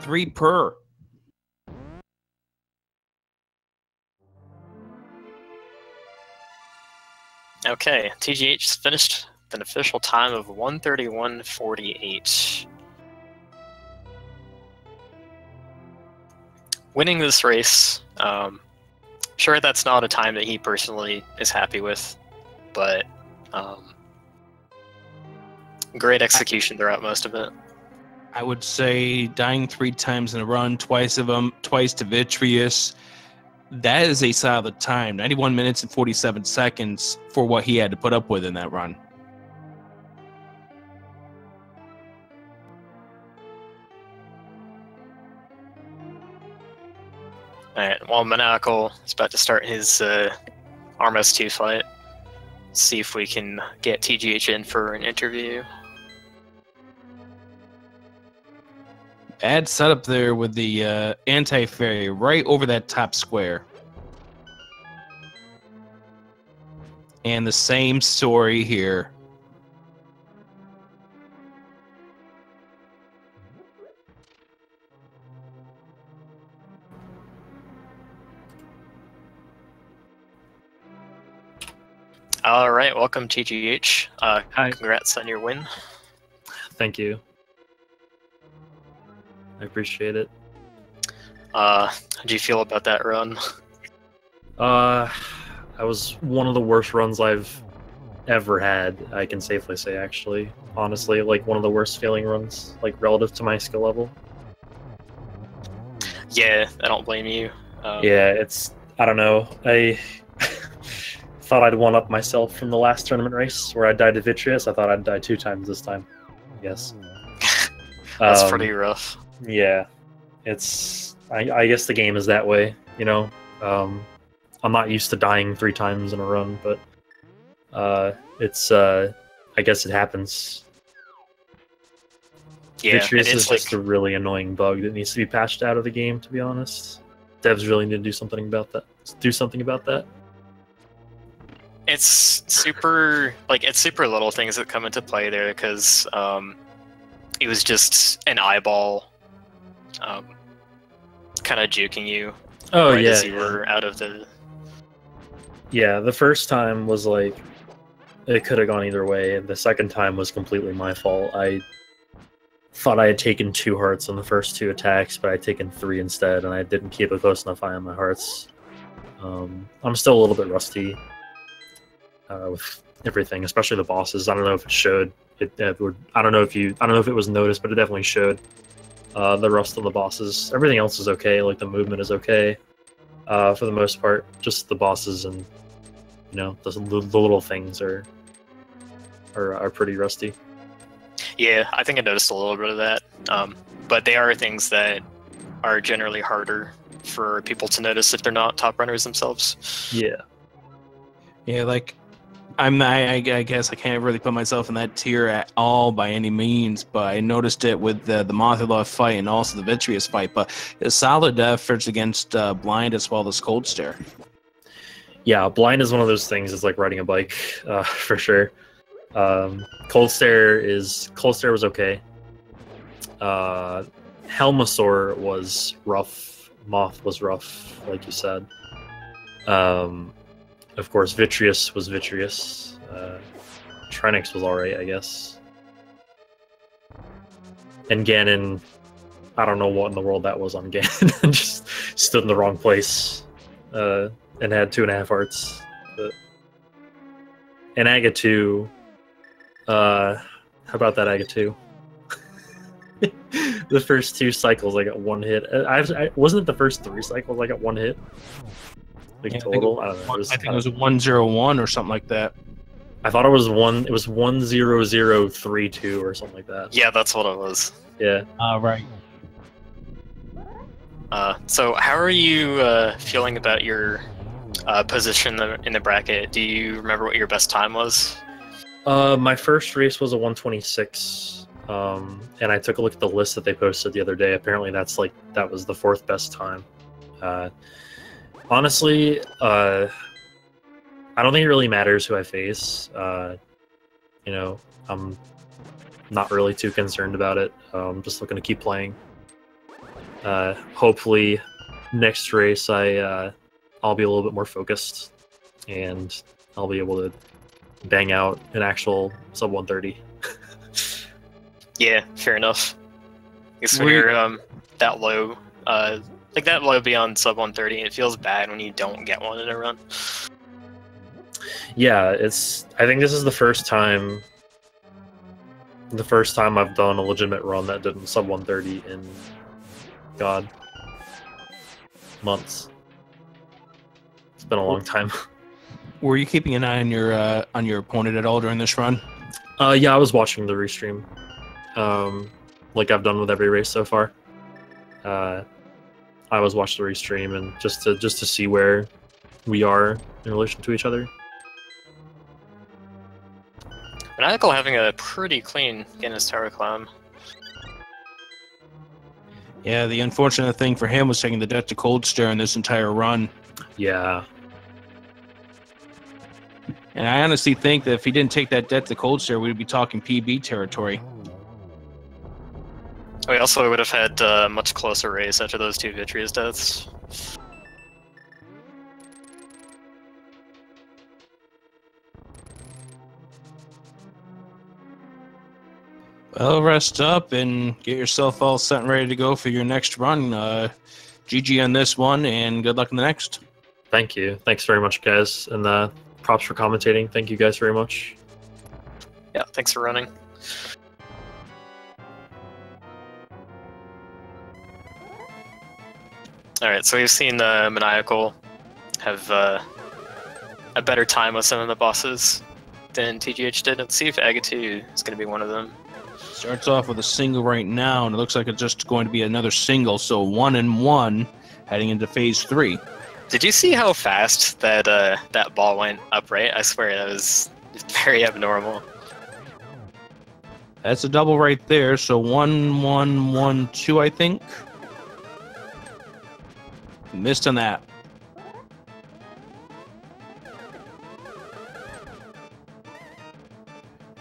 3 per. Okay, TGH's finished with an official time of 1:31:48. Winning this race, sure, that's not a time that he personally is happy with, but great execution throughout most of it. I would say dying 3 times in a run, twice to Vitreous. That is a solid time. 91 minutes and 47 seconds for what he had to put up with in that run. Alright, while Maniacal is about to start his Armos 2 fight, see if we can get TGH in for an interview. Bad setup there with the anti-fairy right over that top square. And the same story here. All right, welcome TGH. Hi. Congrats on your win. Thank you. I appreciate it. How do you feel about that run? That was one of the worst runs I've ever had, I can safely say, actually. Honestly, like, one of the worst feeling runs, like, relative to my skill level. Yeah, I don't blame you. Yeah, it's... I don't know. I thought I'd one-up myself from the last tournament race, where I died to Vitreous. I thought I'd die 2 times this time. Yes. That's pretty rough. Yeah. It's... I guess the game is that way, you know? I'm not used to dying 3 times in a run, but it's I guess it happens. Yeah, Vitreous it's is just a really annoying bug that needs to be patched out of the game, to be honest. Devs really need to do something about that. It's super little things that come into play there, because it was just an eyeball kind of juking you. Oh right yeah, as you were out of the... Yeah, the first time was like, it could have gone either way, and the second time was completely my fault. I thought I had taken 2 hearts on the first 2 attacks, but I had taken 3 instead, and I didn't keep a close enough eye on my hearts. I'm still a little bit rusty with everything, especially the bosses. I don't know if it showed. I don't know if it was noticed, but it definitely showed. The rust of the bosses. Everything else is okay. Like, the movement is okay for the most part. Just the bosses and, you know, the little things are pretty rusty. Yeah, I think I noticed a little bit of that. But they are things that are generally harder for people to notice if they're not top runners themselves. Yeah. Yeah, like, I guess I can't really put myself in that tier at all by any means, but I noticed it with the Mothula fight and also the Vitreous fight, but a solid effort against Blind as well as Cold Stare. Yeah, blind is one of those things. It's like riding a bike, for sure. Cold Stare was okay. Helmasaur was rough. Moth was rough, like you said. Of course, Vitreous was Vitreous. Trinix was alright, I guess. And Ganon, I don't know what in the world that was on Ganon. Just stood in the wrong place. And had 2.5 hearts. But... And Agatu, how about that Agatu? The first 2 cycles I got 1 hit. I wasn't it the first 3 cycles I got 1 hit? Like Yeah, total? I don't know. I think it was a 101 or something like that. I thought it was 10032 or something like that. Yeah, that's what it was. Yeah. Right. So how are you feeling about your position in the bracket? Do you remember what your best time was? My first race was a 126. And I took a look at the list that they posted the other day. Apparently that was the 4th best time. Honestly, I don't think it really matters who I face. You know, I'm not really too concerned about it. I'm just looking to keep playing. Hopefully, next race I'll be a little bit more focused, and I'll be able to bang out an actual sub 130. Yeah, fair enough. Because when you're that low, like that low beyond sub 130, it feels bad when you don't get one in a run. Yeah, I think this is the first time I've done a legitimate run that didn't sub 130 in, God, months. It's been a long time. Were you keeping an eye on your opponent at all during this run? Yeah, I was watching the restream. Like I've done with every race so far. I was watching the restream and just to see where we are in relation to each other. Maniacal having a pretty clean Guinness Tower climb. Yeah, the unfortunate thing for him was taking the death to Cold Stare in this entire run. Yeah. And I honestly think that if he didn't take that death to Cold Stare, we'd be talking PB territory. We also would have had a much closer race after those 2 Vitreous deaths. Well, rest up and get yourself all set and ready to go for your next run. GG on this one, and good luck in the next. Thank you. Thanks very much, guys. And props for commentating. Thank you guys very much. Yeah, thanks for running. Alright, so we've seen Maniacal have a better time with some of the bosses than TGH did. Let's see if Agatu is going to be one of them. Starts off with a single right now, and it looks like it's just going to be another single, so 1-1 heading into phase 3. Did you see how fast that that ball went up, right? I swear, that was very abnormal. That's a double right there, so 1-1-1-2, I think. Missed on that.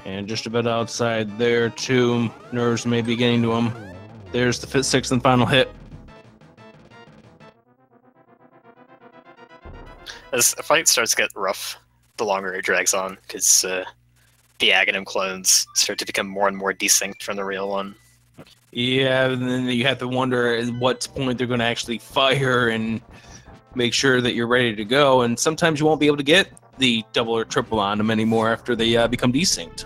And just about outside there, too. Nerves may be getting to him. There's the 6th and final hit. As the fight starts to get rough, the longer it drags on, because the Aghanim clones start to become more and more distinct from the real one. Yeah, and then you have to wonder at what point they're going to actually fire and make sure that you're ready to go. And sometimes you won't be able to get the double or triple on them anymore after they become desync.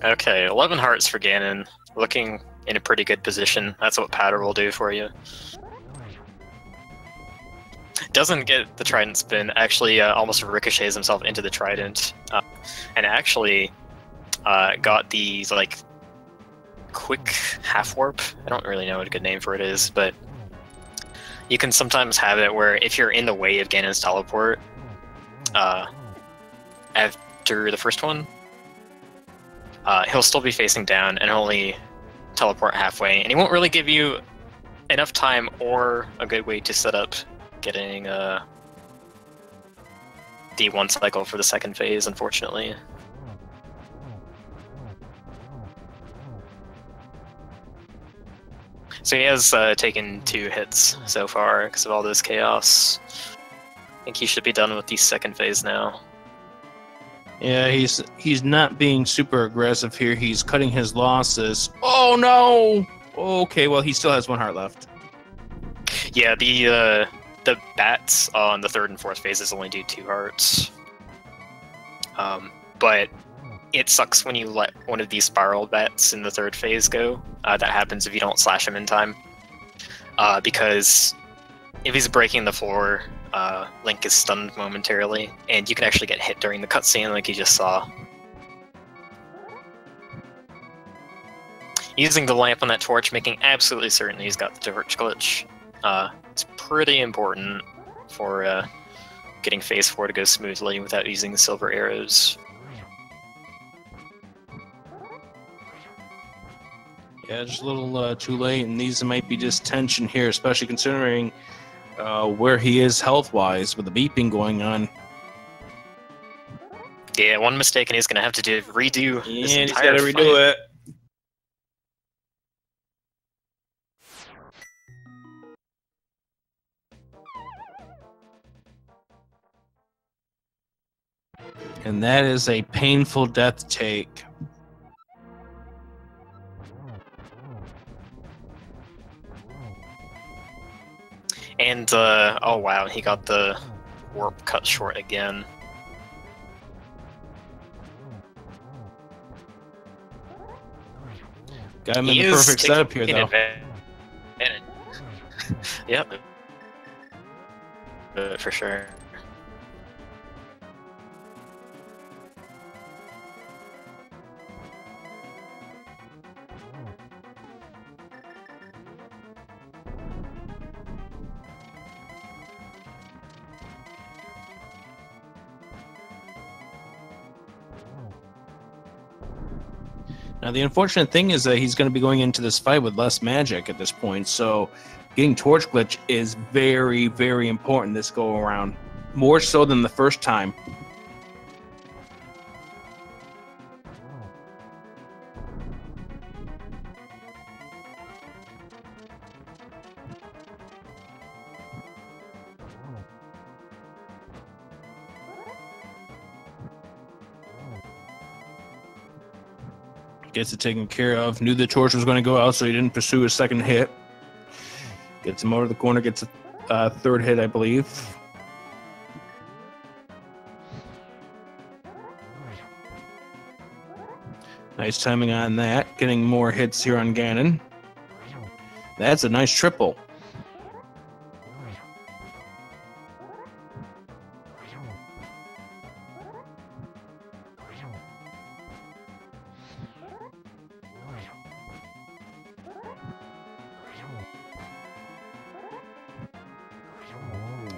Okay, 11 hearts for Ganon, looking in a pretty good position. That's what Powder will do for you. Doesn't get the Trident spin, actually almost ricochets himself into the Trident, and actually got these, like, quick half warp. I don't really know what a good name for it is, but you can sometimes have it where if you're in the way of Ganon's teleport, after the first one, he'll still be facing down and only teleport halfway, and he won't really give you enough time or a good way to set up getting the one cycle for the second phase, unfortunately. So he has taken 2 hits so far because of all this chaos. I think he should be done with the second phase now. Yeah, he's not being super aggressive here. He's cutting his losses. Oh no! Okay, well he still has 1 heart left. Yeah, the bats on the 3rd and 4th phases only do 2 hearts. But it sucks when you let one of these spiral bats in the 3rd phase go. That happens if you don't slash him in time. Because if he's breaking the floor, Link is stunned momentarily, and you can actually get hit during the cutscene like you just saw. Using the lamp on that torch, making absolutely certain he's got the torch glitch. It's pretty important for getting phase 4 to go smoothly without using the silver arrows. Yeah, just a little too late, and these might be just tension here, especially considering where he is health-wise with the beeping going on. Yeah, one mistake and he's going to have to redo this and he's entire got to redo fight. it. And that is a painful death take. And, oh wow, he got the warp cut short again. Got him in the perfect setup here, though. Yep. For sure. Now, the unfortunate thing is that he's going to be going into this fight with less magic at this point, so getting Torch Glitch is very, very important this go-around. More so than the first time. Gets it taken care of. Knew the torch was going to go out, so he didn't pursue his second hit. Gets him out of the corner. Gets a 3rd hit, I believe. Nice timing on that. Getting more hits here on Ganon. That's a nice triple.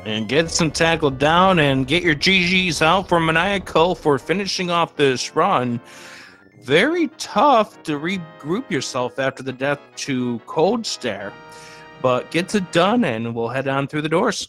And get some tackle down and get your GGs out for Maniacal for finishing off this run. Very tough to regroup yourself after the death to Cold Stare, but gets it done and we'll head on through the doors.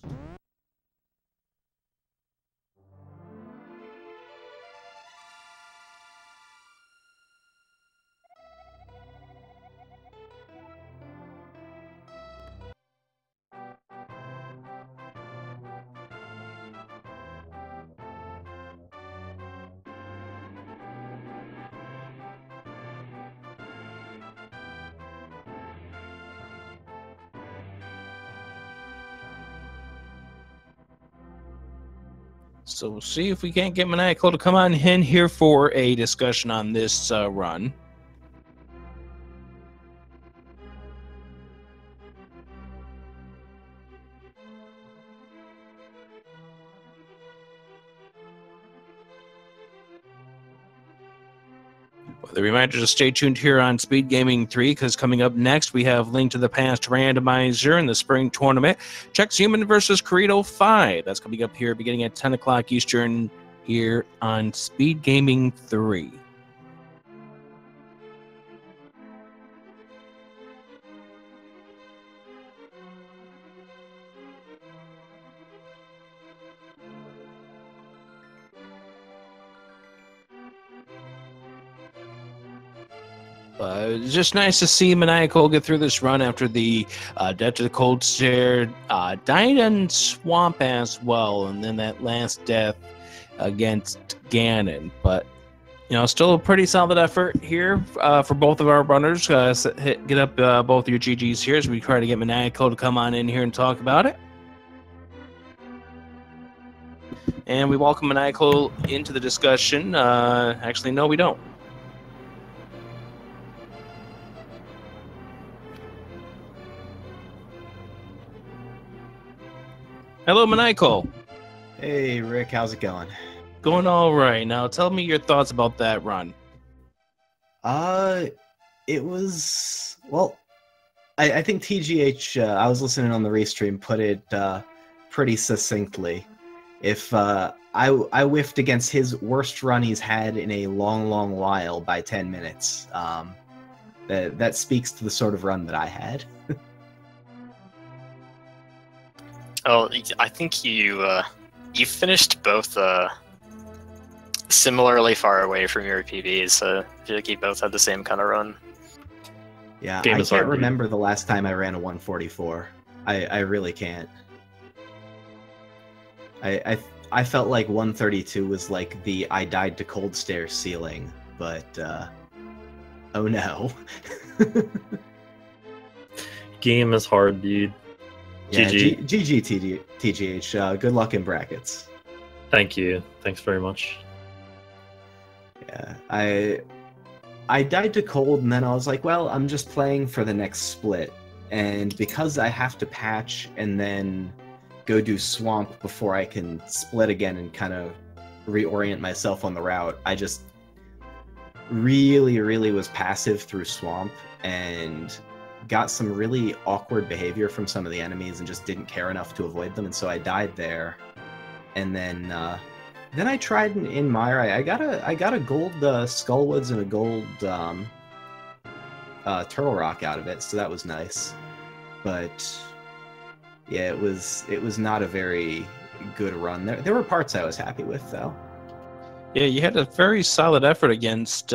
So we'll see if we can't get Maniacal to come on in here for a discussion on this run. The reminder to stay tuned here on Speed Gaming 3, because coming up next we have Link to the Past Randomizer in the spring tournament. Chex Human versus Corito 5. That's coming up here beginning at 10 o'clock Eastern here on Speed Gaming 3. It's just nice to see Maniacal get through this run after the death to the cold stare, died in swamp as well, and then that last death against Ganon. But still a pretty solid effort here for both of our runners. Get up both your GGs here as we try to get Maniacal to come on in here and talk about it. And we welcome Maniacal into the discussion. Actually, no, we don't. Hello, Maniacal. Hey, Rick, how's it going? Going all right. Now, tell me your thoughts about that run. It was, well, I think TGH, I was listening on the restream, put it pretty succinctly. If I whiffed against his worst run he's had in a long, long while by 10 minutes. That speaks to the sort of run that I had. Oh, I think you finished both similarly far away from your PBs, so I feel like you both had the same kind of run. Yeah, I can't remember the last time I ran a 144. I really can't. I felt like 132 was like the I died to cold stare ceiling, but oh no. Game is hard, dude. Yeah, GG. TGH. Good luck in brackets. Thank you. Thanks very much. Yeah, I died to cold, and then I was like, well, I'm just playing for the next split. And because I have to patch and then go do swamp before I can split again and kind of reorient myself on the route, I just really, really was passive through swamp and got some really awkward behavior from some of the enemies and just didn't care enough to avoid them, and so I died there. And then I tried in Mire. I got a gold Skullwoods and a gold Turtle Rock out of it, so that was nice. But yeah, it was not a very good run. There were parts I was happy with, though. Yeah, you had a very solid effort against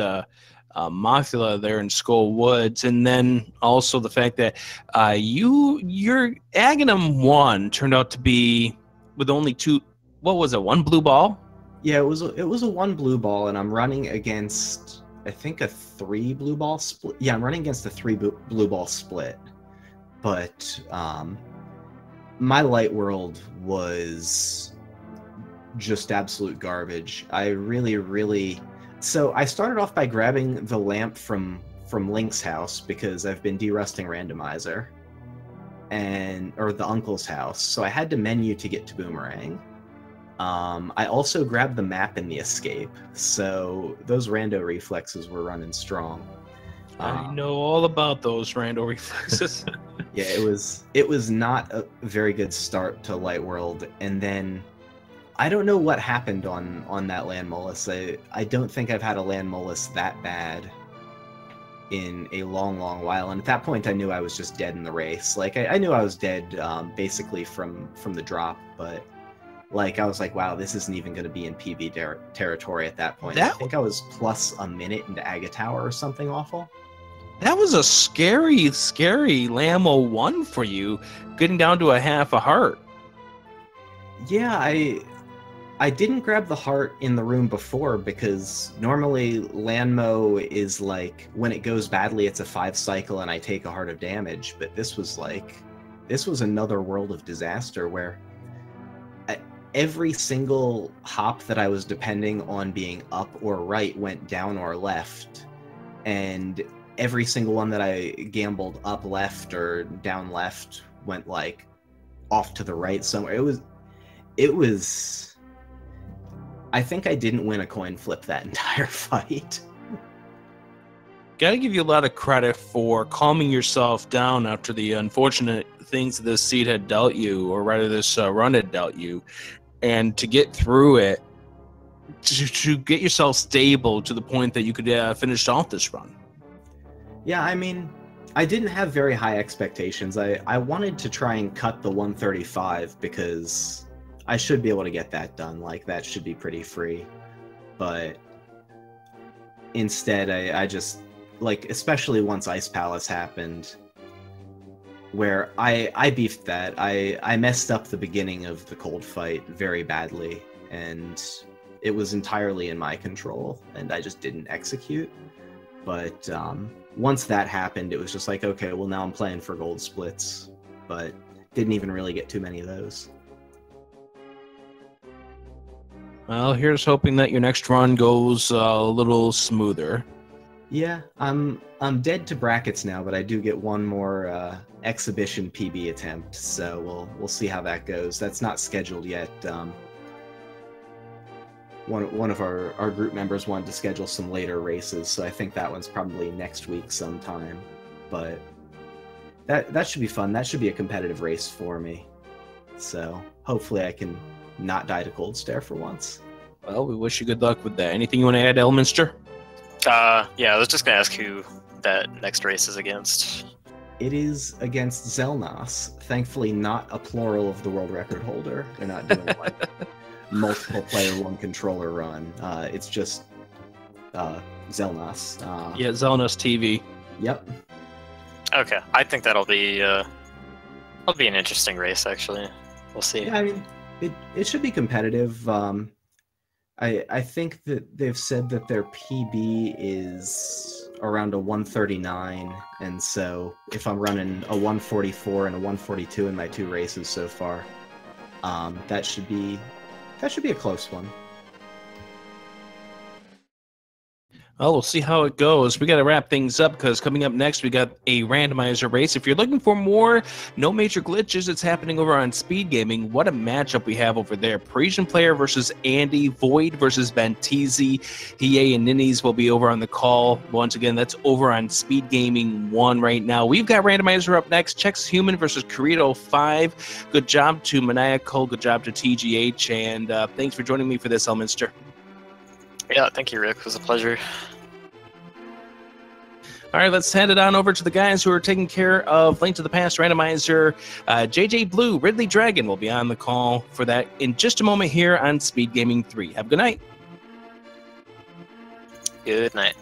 Mothula there in Skull Woods, and then also the fact that your Aghanim 1 turned out to be with only two. What was it? One blue ball? Yeah, it was a 1 blue ball, and I'm running against, I think, a 3 blue ball split. Yeah, I'm running against a 3 blue ball split. But my Light World was just absolute garbage. I really. So I started off by grabbing the lamp from Link's house because I've been derusting randomizer, or the uncle's house. So I had to menu to get to Boomerang. I also grabbed the map in the escape, so those rando reflexes were running strong. I know all about those rando reflexes. Yeah, it was not a very good start to Light World, and then I don't know what happened on that Land Molus. I don't think I've had a Land Molus that bad in a long, long while, and at that point I knew I was just dead in the race. Like, I knew I was dead basically from the drop, but like, I was like, wow, this isn't even going to be in PB territory at that point. I think I was plus a minute into Aga Tower or something awful. That was a scary, scary Lamo 1 for you, getting down to a half a heart. Yeah, I didn't grab the heart in the room before because normally Lanmo is like, when it goes badly, it's a 5 cycle and I take a heart of damage. But this was another world of disaster where every single hop that I was depending on being up or right went down or left. And every single one that I gambled up left or down left went like off to the right somewhere. It was I think I didn't win a coin flip that entire fight. Gotta give you a lot of credit for calming yourself down after the unfortunate things that this seed had dealt you, or rather this run had dealt you, and to get through it, to get yourself stable to the point that you could finish off this run. Yeah, I mean, I didn't have very high expectations. I wanted to try and cut the 135 because I should be able to get that done. Like, that should be pretty free. But instead, I just like especially once Ice Palace happened, where I beefed that. I messed up the beginning of the cold fight very badly, and it was entirely in my control, and I just didn't execute. But once that happened, it was just like, okay, well now I'm playing for gold splits, but didn't even really get too many of those. Well, here's hoping that your next run goes a little smoother. Yeah, I'm dead to brackets now, but I do get one more exhibition PB attempt, so we'll see how that goes. That's not scheduled yet. One of our group members wanted to schedule some later races, so I think that one's probably next week sometime. But that should be fun. That should be a competitive race for me. So hopefully I can not die to cold stare for once. Well, we wish you good luck with that. Anything you want to add, Elminster? Yeah, I was just gonna ask who that next race is against. It is against Zelnas. Thankfully, not a plural of the world record holder. They're not doing like multiple player, one controller run. It's just Zelnas. Yeah, Zelnas TV. Yep. Okay, I think that'll be an interesting race. Actually, we'll see. Yeah, I mean, it should be competitive. I think that they've said that their PB is around a 139, and so if I'm running a 144 and a 142 in my two races so far, that should be a close one. Well, we'll see how it goes. We got to wrap things up because coming up next, we got a randomizer race. If you're looking for more no major glitches, it's happening over on Speed Gaming. What a matchup we have over there. Parisian Player versus Andy, Void versus Bentizi. Hiei and Ninnies will be over on the call. Once again, that's over on Speed Gaming 1 right now. We've got randomizer up next. Chex Human versus Corito 5. Good job to Maniacal. Good job to TGH. And thanks for joining me for this, Elminster. Yeah, thank you, Rick. It was a pleasure. All right, let's hand it on over to the guys who are taking care of Link to the Past randomizer. JJ Blue, Ridley Dragon will be on the call for that in just a moment here on Speed Gaming 3. Have a good night. Good night.